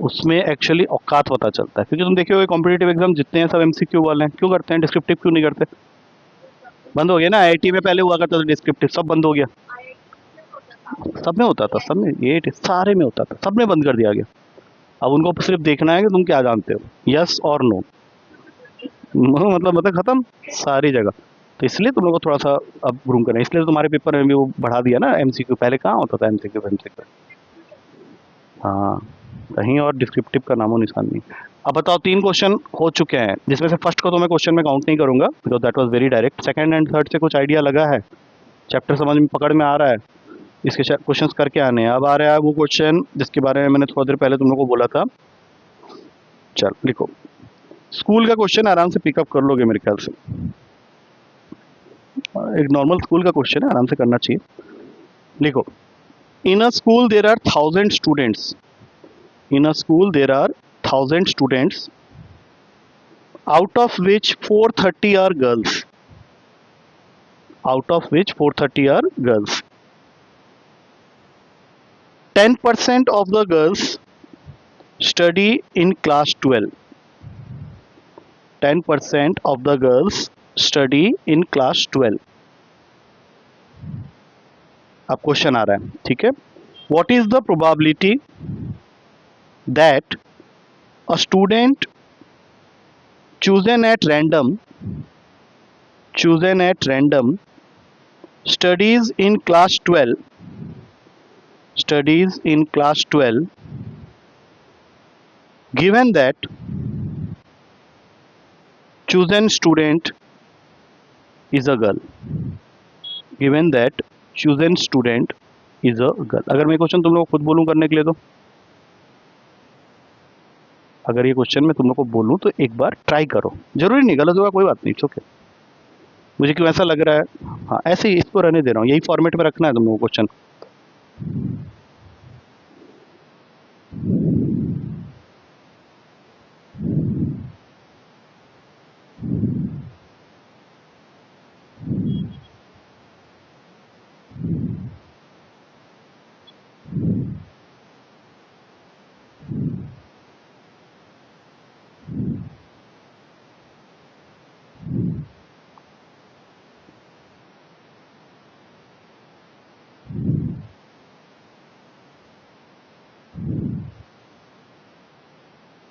उसमें एक्चुअली औकात पता चलता है, क्योंकि तुम देखिए हुए कॉम्पिटेटिव एग्जाम जितने हैं सब एमसीक्यू वाले हैं। क्यों करते हैं? डिस्क्रिप्टिव क्यों नहीं करते? बंद हो गया ना, आईआईटी में पहले हुआ करता था डिस्क्रिप्टिव, सब बंद हो गया। सब में होता था, सब में, ये सारे में होता था, सब में बंद कर दिया गया। अब उनको सिर्फ देखना है कि तुम क्या जानते हो, यस और नो, मतलब खत्म सारी जगह। तो इसलिए तुम लोग को थोड़ा सा अब ग्रूम करना है, इसलिए तुम्हारे पेपर में भी वो बढ़ा दिया ना एमसीक्यू, पहले कहाँ होता था एमसीक्यू एमसीक्यू। हाँ, कहीं और डिस्क्रिप्टिव का नामो निशान नहीं। अब बताओ, 3 क्वेश्चन हो चुके हैं, जिसमें से फर्स्ट को तो मैं क्वेश्चन में काउंट नहीं करूंगा because that was very direct. Second and third से कुछ आइडिया लगा है, चैप्टर समझ में पकड़ में आ रहा है, इसके क्वेश्चंस करके आने हैं। अब आ रहा है वो क्वेश्चन जिसके बारे में मैंने थोड़ा देर पहले तुम लोग को बोला था। चल लिखो, स्कूल का क्वेश्चन आराम से पिकअप कर लोगे मेरे ख्याल से, एक नॉर्मल स्कूल का क्वेश्चन है, आराम से करना चाहिए। लिखो, in a school there are 1000 students, in a school there are 1000 students, out of which 430 are girls, out of which 430 are girls. 10% of the girls study in class 12, 10% of the girls study in class 12। अब question आ रहा है, ठीक है, what is the probability that a student chosen at random, chosen at random studies in class 12, studies in class 12, given that chosen student is a girl, given that chosen student is a girl। अगर मैं question तुम लोग खुद बोलूं करने के लिए, तो अगर ये क्वेश्चन मैं तुम लोग को बोलूं तो एक बार ट्राई करो, जरूरी नहीं गलत होगा, कोई बात नहीं, ओके। मुझे क्यों ऐसा लग रहा है, हाँ ऐसे ही इसको रहने दे रहा हूँ, यही फॉर्मेट में रखना है तुम लोगों को क्वेश्चन।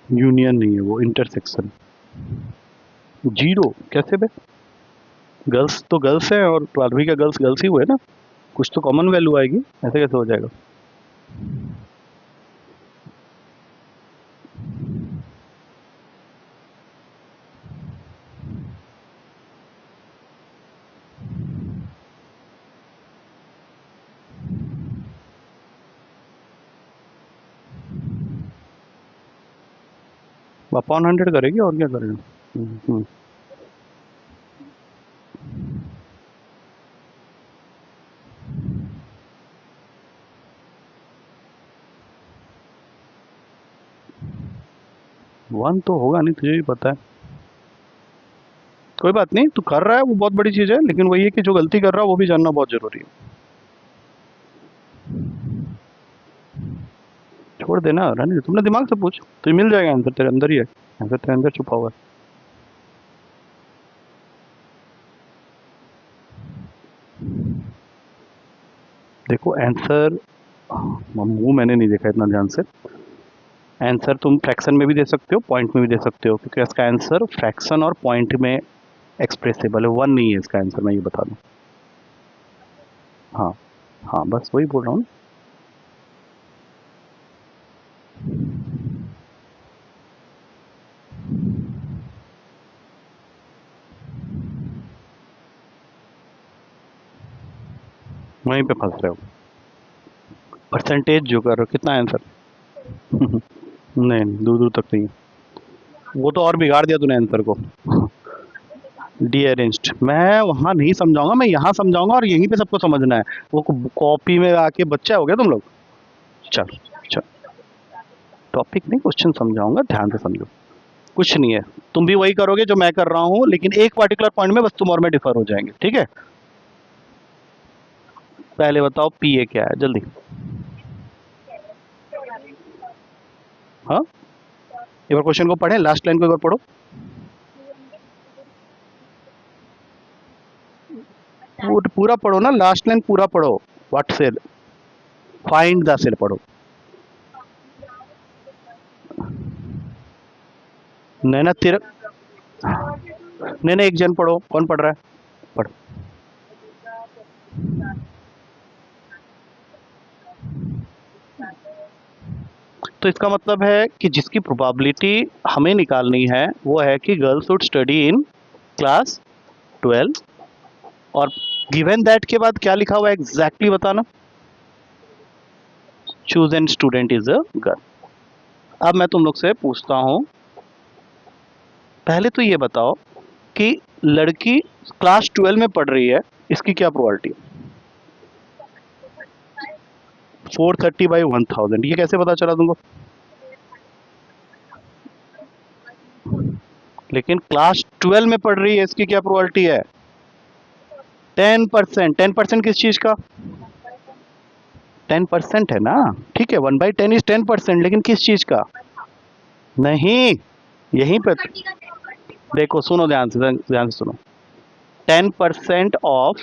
यूनियन नहीं है वो, इंटरसेक्शन। जीरो कैसे बे? गर्ल्स तो गर्ल्स हैं और 12वीं का गर्ल्स गर्ल्स ही हुए ना, कुछ तो कॉमन वैल्यू आएगी, ऐसे कैसे हो जाएगा? अपॉन 100 करेगी और क्या करेगा? हम्म। 1 तो होगा नहीं, तुझे भी पता है। कोई बात नहीं, तू कर रहा है वो बहुत बड़ी चीज़ है, लेकिन वही है कि जो गलती कर रहा है वो भी जानना बहुत ज़रूरी है। छोड़ देना, रहने दे, तुमने दिमाग से पूछ, तुझे मिल जाएगा आंसर, तेरे अंदर ही है आंसर, तेरे अंदर छुपा हुआ है। देखो आंसर, मुंह मैंने नहीं देखा इतना ध्यान से। आंसर तुम फ्रैक्शन में भी दे सकते हो, पॉइंट में भी दे सकते हो, क्योंकि इसका आंसर फ्रैक्शन और पॉइंट में एक्सप्रेसिबल है, 1 नहीं है इसका आंसर, मैं ये बता दूं। हाँ हाँ, बस वही बोल रहा हूँ। वहीं पे फंस रहे हो। परसेंटेज जो कर रहे हो, कितना आंसर? नहीं, दूर दूर तक नहीं है। वो तो और बिगाड़ दिया तूने आंसर को। रीअरेंज्ड, मैं वहाँ नहीं समझाऊंगा, मैं यहाँ समझाऊंगा और यहीं पे सबको समझना है। वो कॉपी में आके बच्चा हो गया तुम लोग। चल चल, टॉपिक नहीं, क्वेश्चन समझाऊंगा, ध्यान से समझो। कुछ नहीं है, तुम भी वही करोगे जो मैं कर रहा हूँ, लेकिन एक पर्टिकुलर पॉइंट में बस तुम और मैं डिफर हो जाएंगे, ठीक है? पहले बताओ पी ए क्या है, जल्दी। हाँ, एक बार क्वेश्चन को पढ़े, लास्ट लाइन को एक बार पढ़ो। पूरा पढ़ो ना, लास्ट लाइन पूरा पढ़ो। What sell, find the sell पढ़ो। नैना तेरा, नैना एक जन पढ़ो, कौन पढ़ रहा है? पढ़। तो इसका मतलब है कि जिसकी प्रोबेबिलिटी हमें निकालनी है वो है कि girls would study in class 12, और गिवन दैट के बाद क्या लिखा हुआ है एग्जैक्टली बताना। Choose an student is a girl. अब मैं तुम लोग से पूछता हूं, पहले तो ये बताओ कि लड़की क्लास 12 में पढ़ रही है, इसकी क्या प्रोबेबिलिटी? 430/1000, ये कैसे पता चला तुमको? लेकिन क्लास 12 में पढ़ रही है, इसकी क्या प्रोबेबिलिटी है? 10%। 10% किस चीज का? 10% है ना, ठीक है, 1/10 इज 10%, लेकिन किस चीज का? नहीं, यहीं पे देखो, सुनो ध्यान से, ध्यान से सुनो। 10% ऑफ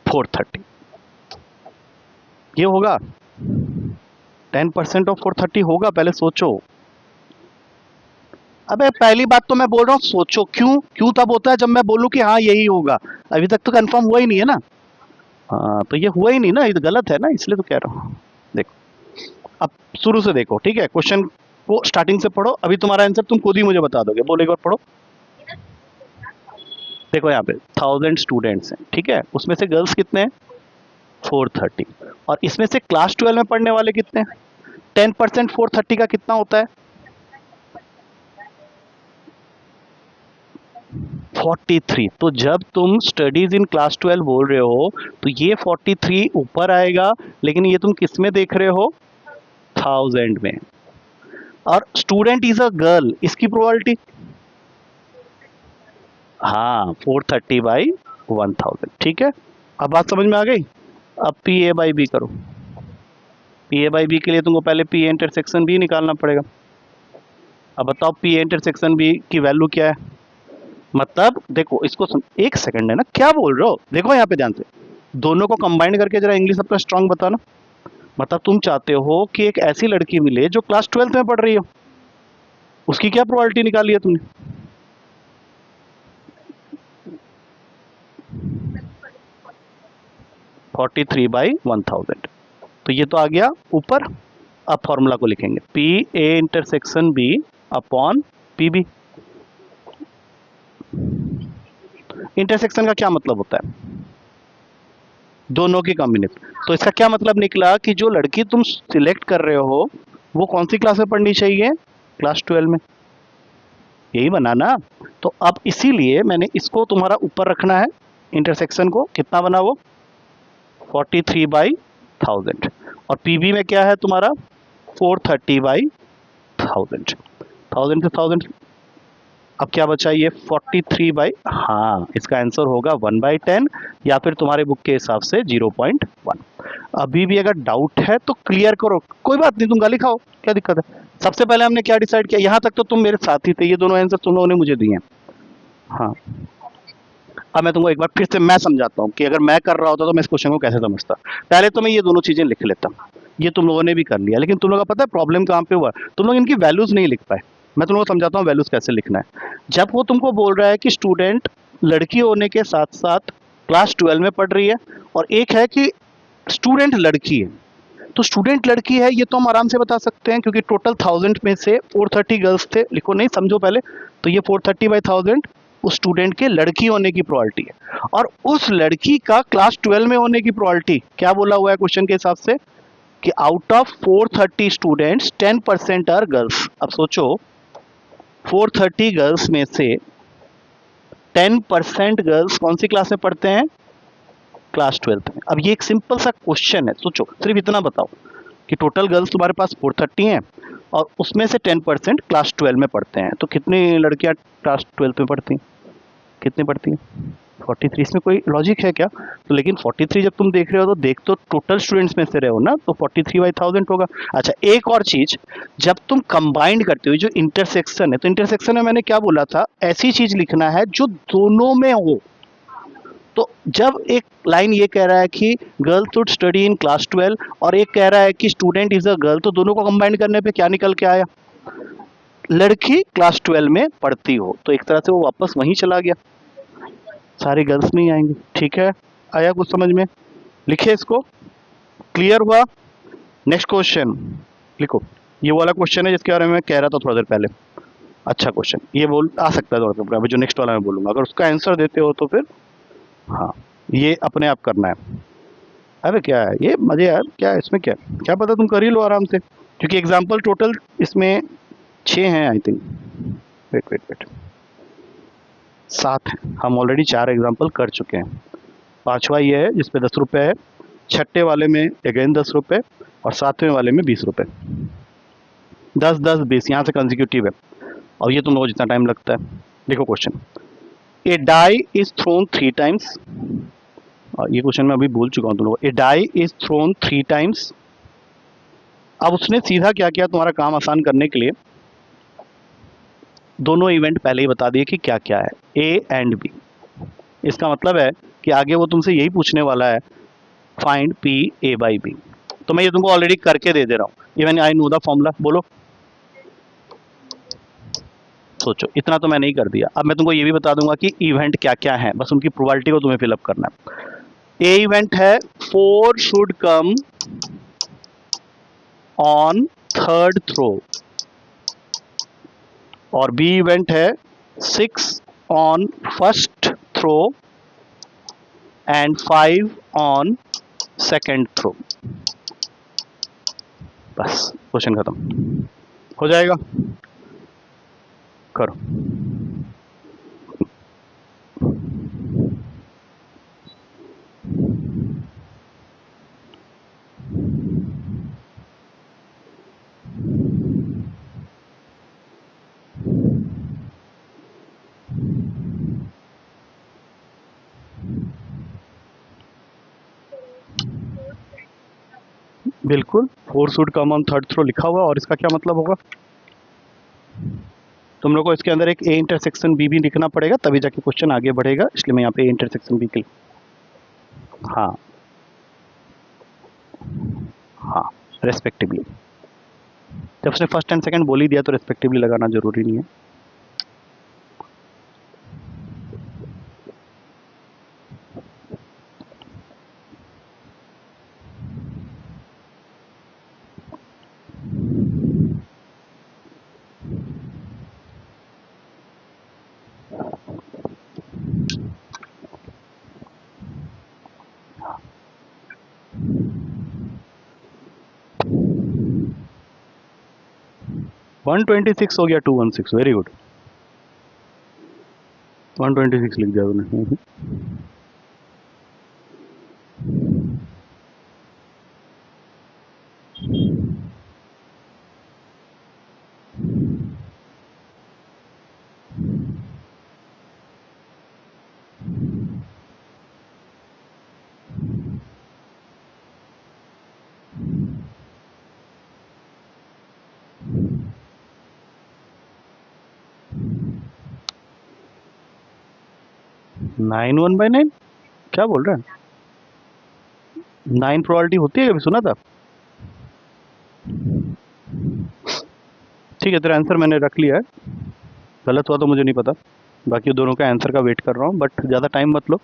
430, ये होगा? 10% ऑफ 430 होगा? पहले सोचो। अबे पहली बात तो मैं बोल रहा हूँ सोचो, क्यों क्यों तब होता है जब मैं बोलूँ कि हाँ यही होगा। अभी तक तो कंफर्म हुआ ही नहीं है ना। हाँ, तो ये हुआ ही नहीं ना, ये तो गलत है ना, इसलिए तो कह रहा हूँ। देखो, अब शुरू से देखो, ठीक है, क्वेश्चन को स्टार्टिंग से पढ़ो, अभी तुम्हारा आंसर तुम खुद ही मुझे बता दोगे, बोलो एक बार पढ़ो। देखो यहाँ पे 1000 स्टूडेंट्स हैं, ठीक है, उसमें से गर्ल्स कितने हैं? 430। और इसमें से क्लास 12 में पढ़ने वाले कितने हैं? 10% 430 का कितना होता है? 43। तो जब तुम स्टडीज इन क्लास 12 बोल रहे हो तो ये 43 ऊपर आएगा, लेकिन ये तुम किस में देख रहे हो? 1000 में। और स्टूडेंट इज अ गर्ल, इसकी प्रोबेबिलिटी, हाँ, 430/1000, ठीक है। अब बात समझ में आ गई? अब पी ए बाई बी करो। पी ए बाई बी के लिए तुमको पहले पी ए इंटरसेक्शन बी निकालना पड़ेगा। अब बताओ पी ए इंटरसेक्शन बी की वैल्यू क्या है? मतलब देखो इसको एक सेकंड है ना, क्या बोल रहे हो, देखो यहाँ पे ध्यान से, दोनों को कंबाइन करके जरा इंग्लिश अपना स्ट्रांग बताना। मतलब तुम चाहते हो कि एक ऐसी लड़की मिले जो क्लास 12 में पढ़ रही हो, उसकी क्या प्रोबेबिलिटी निकाली है तुमने? 43/1000। तो ये तो आ गया ऊपर। अब फॉर्मूला को लिखेंगे, P A intersection B upon P B. Intersection का क्या मतलब होता है? दोनों की कॉम्बिनेशन। तो इसका क्या मतलब निकला कि जो लड़की तुम सिलेक्ट कर रहे हो वो कौन सी क्लास में पढ़नी चाहिए? क्लास 12 में। यही बना ना? तो अब इसीलिए मैंने इसको तुम्हारा ऊपर रखना है, इंटरसेक्शन को, कितना बना वो? 43/1000। और पीबी में क्या है तुम्हारा? 430/1000। 1000, 1000 से 1000, अब क्या बचा ये 43 बाई, हाँ इसका आंसर होगा 1/10 या फिर तुम्हारे बुक के हिसाब से 0.1। अभी भी अगर डाउट है तो क्लियर करो, कोई बात नहीं, तुम गाली खाओ, क्या दिक्कत है। सबसे पहले हमने क्या डिसाइड किया, यहाँ तक तो तुम मेरे साथ ही थे, ये दोनों आंसर तुम लोगों ने मुझे दिए हैं। हाँ, अब मैं तुमको एक बार फिर से मैं समझाता हूँ कि अगर मैं कर रहा होता तो मैं इस क्वेश्चन को कैसे समझता। पहले तो मैं ये दोनों चीजें लिख लेता, ये तुम लोगों ने भी कर लिया, लेकिन तुम लोगों को पता है प्रॉब्लम कहाँ पे हुआ, तुम लोग इनकी वैल्यूज नहीं लिख पाए। मैं तुम लोगों को समझाता हूँ वैल्यूज कैसे लिखना है। जब वो तुमको बोल रहा है कि स्टूडेंट लड़की होने के साथ साथ क्लास 12 में पढ़ रही है, और एक है कि स्टूडेंट लड़की है, तो स्टूडेंट लड़की है ये तो हम आराम से बता सकते हैं, क्योंकि टोटल 1000 में से 430 गर्ल्स थे। लिखो नहीं, समझो पहले, तो ये 430/1000 उस स्टूडेंट के लड़की होने की प्रोबेबिलिटी है, और उस लड़की का क्लास 12 में होने की प्रोबेबिलिटी क्या बोला हुआ है क्वेश्चन के हिसाब से, कि out of 430 students 10% are girls. अब सोचो 430 गर्ल्स में से 10% गर्ल्स कौन सी क्लास में पढ़ते हैं, क्लास 12 में। अब ये एक सिंपल सा क्वेश्चन है, सोचो सिर्फ इतना बताओ कि टोटल गर्ल्स तुम्हारे पास 430 हैं और उसमें से 10% क्लास 12 में पढ़ते हैं, तो कितनी लड़कियां क्लास 12 में पढ़ती हैं, कितनी पढ़ती हैं, 43। इसमें कोई लॉजिक है क्या, तो लेकिन 43 जब तुम देख रहे हो तो देख तो टोटल स्टूडेंट्स में से रहे हो ना, तो 43/1000 होगा। अच्छा एक और चीज, जब तुम कंबाइंड करते हो जो इंटरसेक्शन है, तो इंटरसेक्शन में मैंने क्या बोला था, ऐसी चीज लिखना है जो दोनों में हो। तो जब एक लाइन ये कह रहा है कि girl should study in class 12 और एक कह रहा है कि स्टूडेंट इज अ गर्ल, तो दोनों को कंबाइन करने पे क्या निकल के आया, लड़की क्लास 12 में पढ़ती हो, तो एक तरह से वो वापस वहीं चला गया, सारी गर्ल्स नहीं आएंगी। ठीक है, आया कुछ समझ में, लिखे इसको, क्लियर हुआ। नेक्स्ट क्वेश्चन लिखो, ये वाला क्वेश्चन है जिसके बारे में मैं कह रहा था थोड़ा देर पहले। अच्छा क्वेश्चन, ये बोल आ सकता है थोड़ा सा, अभी जो नेक्स्ट वाला मैं बोलूंगा अगर उसका आंसर देते हो तो फिर हाँ, ये अपने आप करना है। अरे क्या है ये मजे यार, क्या है इसमें, क्या क्या पता तुम कर ही लो आराम से, क्योंकि एग्जाम्पल टोटल इसमें 6 हैं I think, wait wait wait 7 हैं, हम ऑलरेडी 4 एग्जाम्पल कर चुके हैं। पांचवा ये है जिसपे 10 रुपये है, छठे वाले में अगेन 10 रुपये, और सातवें वाले में 20 रुपये, 10 10 20 यहाँ से कंजिक्यूटिव है, और ये तुम लोगों को जितना टाइम लगता है। देखो question, a die is thrown 3 times, और ये क्वेश्चन मैं अभी बोल चुका हूँ तुम लोगों को, ए डाई इज थ्रोन 3 टाइम्स। अब उसने सीधा क्या किया तुम्हारा काम आसान करने के लिए, दोनों इवेंट पहले ही बता दिए कि क्या क्या है, ए एंड बी। इसका मतलब है कि आगे वो तुमसे यही पूछने वाला है, find P A by B. तो मैं ये तुमको ऑलरेडी करके दे दे रहा हूँ, even I know the formula, बोलो सोचो, इतना तो मैंने ही कर दिया। अब मैं तुमको ये भी बता दूंगा कि इवेंट क्या क्या है, बस उनकी प्रोबेबिलिटी को तुम्हें फिलअप करना है। ए इवेंट है 4 should come on third throw, और बी इवेंट है 6 on first throw and 5 on second throw. बस क्वेश्चन खत्म हो जाएगा, करो। बिल्कुल, 4 should come on third throw लिखा हुआ, और इसका क्या मतलब होगा, तुम लोग को इसके अंदर एक ए इंटरसेक्शन बी भी लिखना पड़ेगा, तभी जाके क्वेश्चन आगे बढ़ेगा, इसलिए मैं यहाँ पे ए इंटरसेक्शन बी के, हाँ हाँ रेस्पेक्टिवली, जब उसने फर्स्ट एंड सेकंड बोल ही दिया तो रेस्पेक्टिवली लगाना जरूरी नहीं है। वन 126 हो गया, 216, वेरी गुड, 126 लिख दिया तूने। 9 1/9 क्या बोल रहे हैं? 9 प्रोबेबिलिटी होती है, कभी सुना था? ठीक है, तेरा आंसर मैंने रख लिया है, गलत हुआ तो मुझे नहीं पता, बाकी दोनों का आंसर का वेट कर रहा हूँ, बट ज़्यादा टाइम मत लो।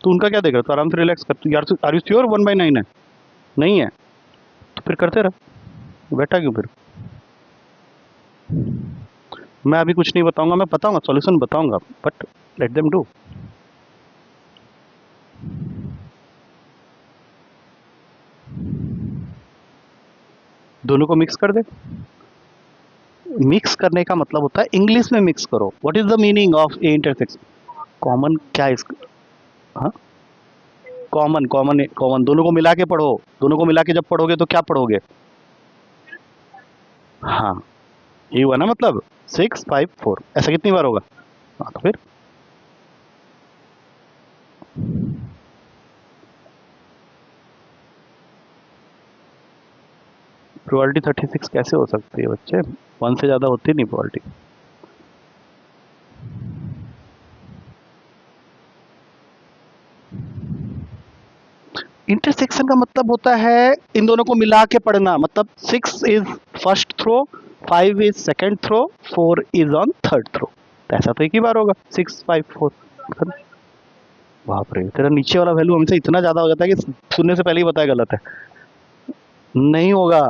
तो उनका क्या देख रहा है, तो आराम से रिलैक्स कर। यार आर यू श्योर 1/9 है? नहीं है तो फिर करते रह, बैठा क्यों फिर? मैं अभी कुछ नहीं बताऊंगा, मैं बताऊंगा, सॉल्यूशन बताऊंगा, बट लेट देम डू। दोनों को मिक्स कर दे। मिक्स करने का मतलब होता है इंग्लिश में मिक्स करो। What is the meaning of A intersection? Common क्या है इसका? हाँ, कॉमन कॉमन कॉमन दोनों को मिला के पढ़ो। दोनों को मिला के जब पढ़ोगे तो क्या पढ़ोगे? हाँ, ये हुआ ना मतलब 6 5 4, ऐसा कितनी बार होगा? हाँ, तो फिर प्रोबेबिलिटी 36 कैसे हो सकती है बच्चे? 1 से ज़्यादा होती नहीं प्रोबेबिलिटी। इंटरसेक्शन का मतलब होता है इन दोनों को मिला के पढ़ना, मतलब 6 is first throw, 5 is second throw, 4 is on third throw. तो ऐसा तो एक ही बार होगा, 6 5 4। बाप रे, तेरा नीचे वाला वैल्यू हमेशा इतना ज़्यादा हो जाता है कि सुनने से पहले ही बताया गलत है। नहीं होगा।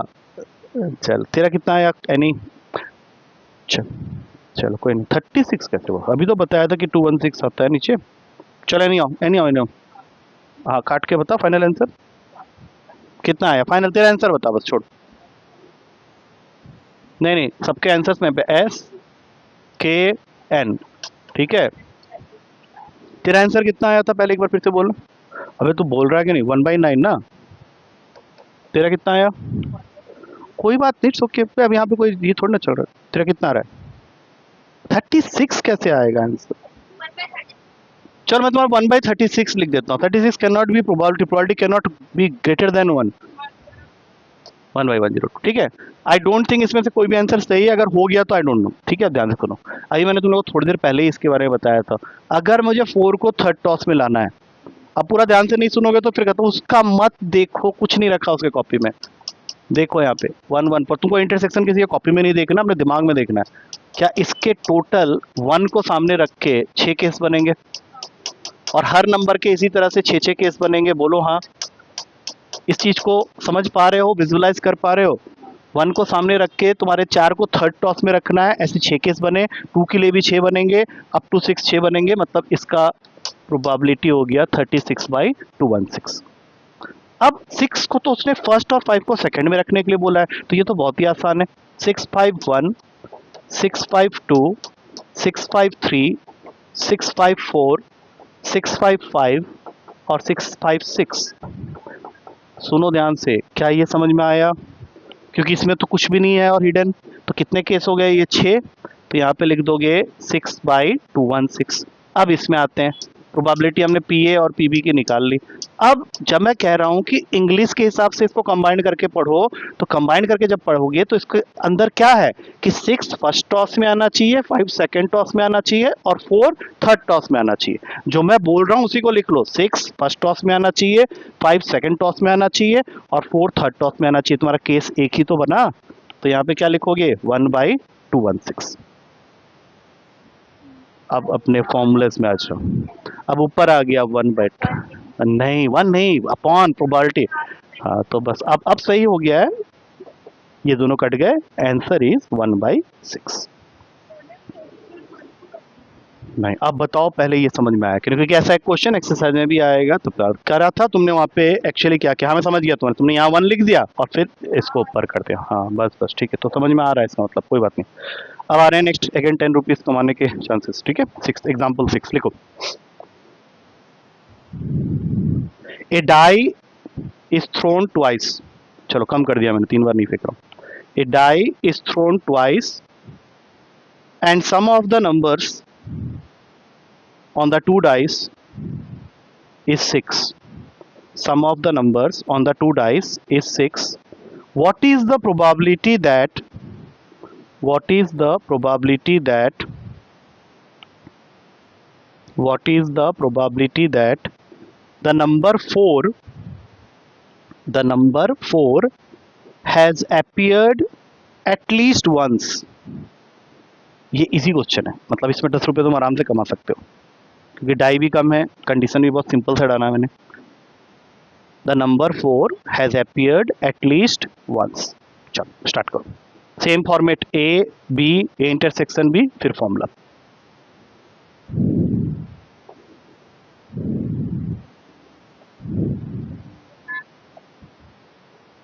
चल, तेरा कितना आया एनी? चल, चलो कोई नहीं। 36 कैसे हुआ? अभी तो बताया था कि 216 आता है नीचे। चल एनी आओ, एनी आओ, एनी आओ। हाँ, काट के बता फाइनल आंसर कितना आया। फाइनल तेरा आंसर बता, बस छोड़। नहीं नहीं, सबके आंसर्स में पे SKN। ठीक है, तेरा आंसर कितना आया था पहले एक बार फिर से बोल। अबे तू बोल रहा है कि नहीं? 1/9 ना। तेरा कितना आया? कोई बात नहीं, ओके। अब यहाँ पे कोई ये थोड़ा ना चल रहा है। तेरा कितना आ रहा है? 36 कैसे आएगा आंसर? चल, मैं तुम्हारा 1/36 लिख देता हूँ। 36 can not be probability, probability can not be greater than 1। 1/102, ठीक है। आई डोंट थिंक इसमें से कोई भी आंसर सही है, अगर हो गया तो आई डोंट नो। ठीक है, ध्यान से सुनो। अभी मैंने तुम लोगों को थोड़ी देर पहले ही इसके बारे में बताया था। अगर मुझे 4 को थर्ड टॉस में लाना है, अब पूरा ध्यान से नहीं सुनोगे तो फिर कहता हूँ उसका मत देखो, कुछ नहीं रखा उसके कॉपी में। देखो यहाँ पे 1 1 पर तुमको इंटरसेक्शन किसी कॉपी में नहीं देखना, अपने दिमाग में देखना है। क्या इसके टोटल 1 को सामने रख के 6 केस बनेंगे? और हर नंबर के इसी तरह से 6 केस बनेंगे? बोलो हाँ। इस चीज को समझ पा रहे हो, विजुअलाइज कर पा रहे हो? 1 को सामने रख के तुम्हारे 4 को थर्ड टॉस में रखना है, ऐसे 6 केस बने। 2 के लिए भी 6 बनेंगे, अप टू 6 6 बनेंगे, मतलब इसका प्रोबेबिलिटी हो गया 36/216। अब 6 को तो उसने फर्स्ट और 5 को सेकंड में रखने के लिए बोला है, तो ये तो बहुत ही आसान है। 651, 652, 653, 654, 655 और 656। सुनो ध्यान से, क्या ये समझ में आया? क्योंकि इसमें तो कुछ भी नहीं है और हिडन, तो कितने केस हो गए? ये 6। तो यहाँ पे लिख दोगे 6/216। अब इसमें आते हैं, प्रोबेबिलिटी हमने पीए और पीबी की निकाल ली। अब जब मैं कह रहा हूँ कि इंग्लिश के हिसाब से इसको कंबाइन करके पढ़ो, तो कंबाइन करके जब पढ़ोगे तो इसके अंदर क्या है कि 6 फर्स्ट टॉस में आना चाहिए, 5 सेकंड टॉस में आना चाहिए और 4 थर्ड टॉस में आना चाहिए। जो मैं बोल रहा हूँ उसी को लिख लो। 6 फर्स्ट टॉस में आना चाहिए, 5 सेकंड टॉस में आना चाहिए और 4 थर्ड टॉस में आना चाहिए। तुम्हारा केस एक ही तो बना। तो यहाँ पे क्या लिखोगे? 1/216। अब अपने फॉर्मूलेस में आ जाओ। अब ऊपर आ गया 1/, नहीं 1 नहीं, अपॉन प्रोबेबिलिटी। हाँ, तो बस अब सही हो गया है, ये दोनों कट गए। Answer is 1/6। नहीं, अब बताओ पहले ये समझ में आया क्योंकि ऐसा एक क्वेश्चन एक्सरसाइज में भी आएगा, तो करा था तुमने वहाँ पे एक्चुअली क्या क्या? हमें समझ गया तुमने यहाँ 1 लिख दिया और फिर इसको ऊपर कर दिया। हाँ बस बस, ठीक है, तो समझ में आ रहा है इसका मतलब, कोई बात नहीं। अब आ रहे हैं नेक्स्ट, अगेन 10 रुपीज कमाने के चांसेस। ठीक है, 6 एग्जाम्पल 6 लिखो। ए डाई इज थ्रोन ट्वाइस। चलो कम कर दिया मैंने, 3 बार नहीं फेंक रहा हूँ। A die is thrown twice and sum of the numbers on the two dice is 6. Sum of the numbers on the two dice is 6. What is the probability that what is the probability that the number 4 has appeared at least once? ये easy question है, मतलब इसमें 10 रुपये तुम आराम से कमा सकते हो, क्योंकि डाई भी कम है, कंडीशन भी बहुत सिंपल से डाला मैंने। The number 4 has appeared at least once. चलो स्टार्ट करो। Same format, A B, A intersection B, फिर फॉर्मूला।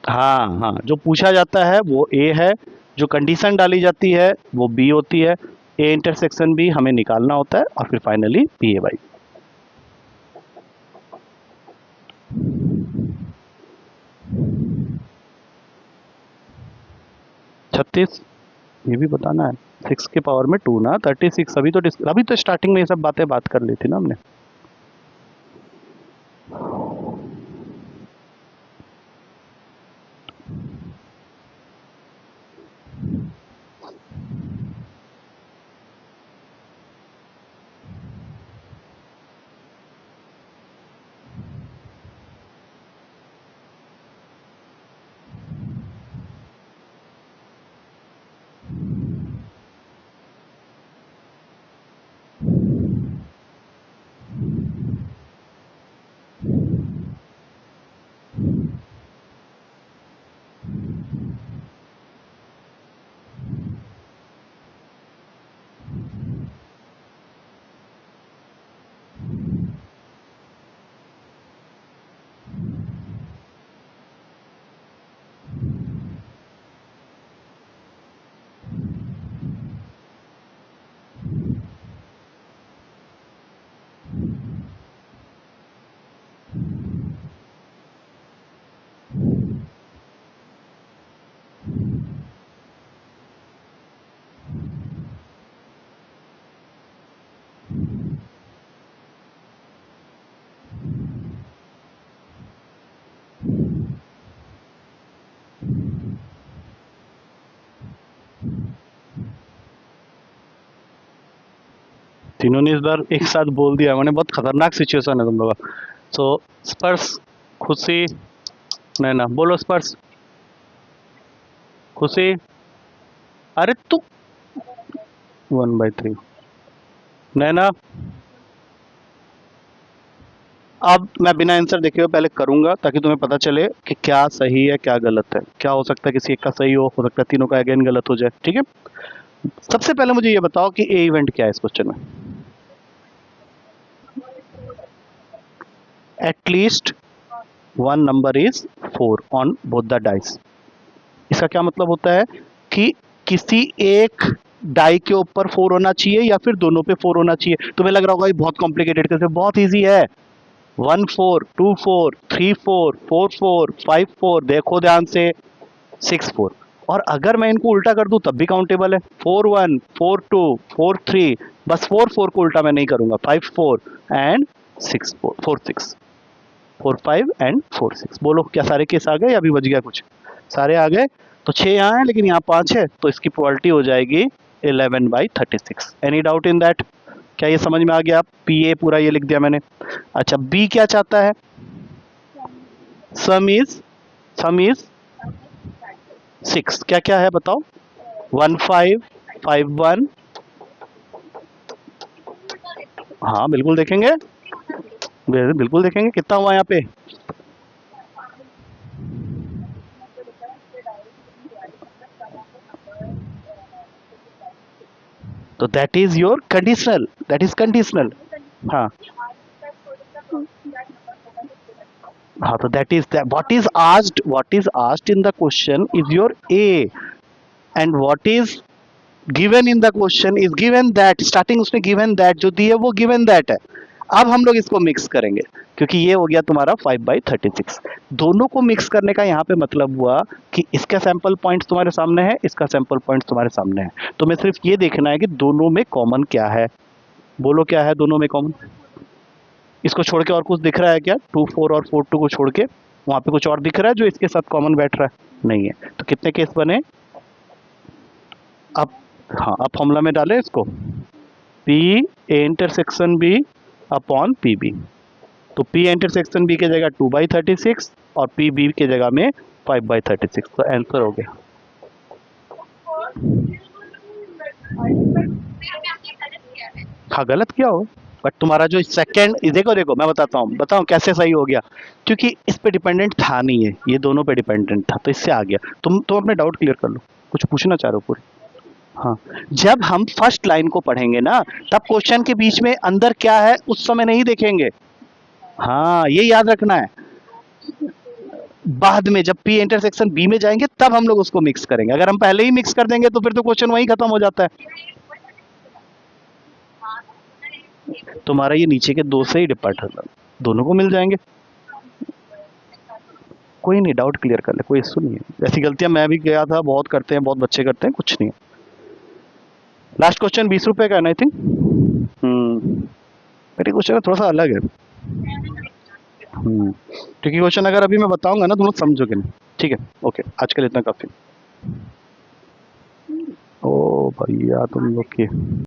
हाँ हाँ, जो पूछा जाता है वो ए है, जो कंडीशन डाली जाती है वो बी होती है, ए इंटरसेक्शन बी हमें निकालना होता है, और फिर फाइनली पी ए बाई। 36, ये भी बताना है। 6 के पावर में 2 ना, 36। अभी तो स्टार्टिंग में ये सब बातें बात कर ली थी ना हमने। तीनों ने इस बार एक साथ बोल दिया मैंने, बहुत खतरनाक सिचुएशन है तुम लोग का। सो स्पर्श, खुशी, नैना, बोलो स्पर्श, खुशी। अरे तू 1/3। नैना, अब मैं बिना आंसर देखे हुए पहले करूंगा ताकि तुम्हें पता चले कि क्या सही है क्या गलत है। क्या हो सकता है किसी एक का सही हो सकता है तीनों का अगेन गलत हो जाए, ठीक है। सबसे पहले मुझे ये बताओ कि ए इवेंट क्या है इस क्वेश्चन में। At least one number is 4 on both the dice. इसका क्या मतलब होता है कि किसी एक डाई के ऊपर 4 होना चाहिए या फिर दोनों पे 4 होना चाहिए। तुम्हें लग रहा होगा ये बहुत कॉम्प्लिकेटेड, कैसे? बहुत इजी है। 1 4 2 4 3 4 4 4 5 4, देखो ध्यान से, 6 4। और अगर मैं इनको उल्टा कर दूं तब भी काउंटेबल है। 4 1 4 2 4 3, बस 4 4 को उल्टा मैं नहीं करूंगा। 5 4 एंड 6 4 4 6 4 5 एंड 4 6। बोलो क्या सारे केस आ गए या अभी बच गया कुछ? सारे आ गए। तो 6 यहाँ है लेकिन यहाँ 5 है, तो इसकी प्रोबेबिलिटी हो जाएगी 11/36। Any doubt in that? क्या ये समझ में आ गया? पी ए पूरा ये लिख दिया मैंने। अच्छा, बी क्या चाहता है? सम इज 6। क्या क्या है बताओ? 1 5 5 1। हाँ बिल्कुल देखेंगे, बिल्कुल देखेंगे कितना हुआ यहाँ पे। तो that is your conditional, that is conditional. हाँ हाँ, तो that is what is asked in the question is your A, and what is given in the question is given that. Starting उसमें गिवन दैट जो दी है वो given that है। अब हम लोग इसको मिक्स करेंगे क्योंकि ये हो गया तुम्हारा 5/36। दोनों को मिक्स करने का यहाँ पे मतलब हुआ कि इसका सैंपल पॉइंट तुम्हारे सामने है, इसका सैंपल पॉइंट तुम्हारे सामने है, तो मैं सिर्फ ये देखना है कि दोनों में कॉमन क्या है। बोलो क्या है दोनों में कॉमन? इसको छोड़ के और कुछ दिख रहा है क्या? 2 4 और 4 2 को छोड़ के वहां पे कुछ और दिख रहा है जो इसके साथ कॉमन बैठ रहा है? नहीं है। तो कितने केस बने? अब हाँ, अब फॉर्मूला में डालें इसको, P A intersection B upon P B. तो पी इंटरसेक्शन बी की जगह 2/36 और पी बी की जगह में 5/36। तो आंसर हो गया। हाँ गलत किया हो, बट तुम्हारा जो सेकंड, देखो देखो मैं बताता हूँ, बताऊँ कैसे सही हो गया, क्योंकि इस पे डिपेंडेंट था नहीं है, ये दोनों पे डिपेंडेंट था, तो इससे आ गया। तुम अपने डाउट क्लियर कर लो, कुछ पूछना चाह रहे हो पूरी। हाँ, जब हम फर्स्ट लाइन को पढ़ेंगे ना, तब क्वेश्चन के बीच में अंदर क्या है उस समय नहीं देखेंगे। हाँ, ये याद रखना है। बाद में जब पी इंटरसेक्शन बी में जाएंगे तब हम लोग उसको मिक्स करेंगे। अगर हम पहले ही मिक्स कर देंगे तो फिर तो क्वेश्चन वहीं खत्म हो जाता है। तुम्हारा ये नीचे के दो से ही डिपेंड है, दोनों को मिल जाएंगे। कोई नहीं, डाउट क्लियर कर ले, कोई इशू नहीं है। ऐसी गलतियां मैं भी किया था, बहुत करते हैं, बहुत बच्चे करते हैं, कुछ नहीं है। लास्ट क्वेश्चन 20 रुपए का है ना, आई थिंक। मेरी क्वेश्चन थोड़ा सा अलग है। क्योंकि क्वेश्चन अगर अभी मैं बताऊंगा ना तुम लोग समझोगे नहीं। ठीक है, ओके, आज के लिए इतना काफी। ओ भैया तुम लोग की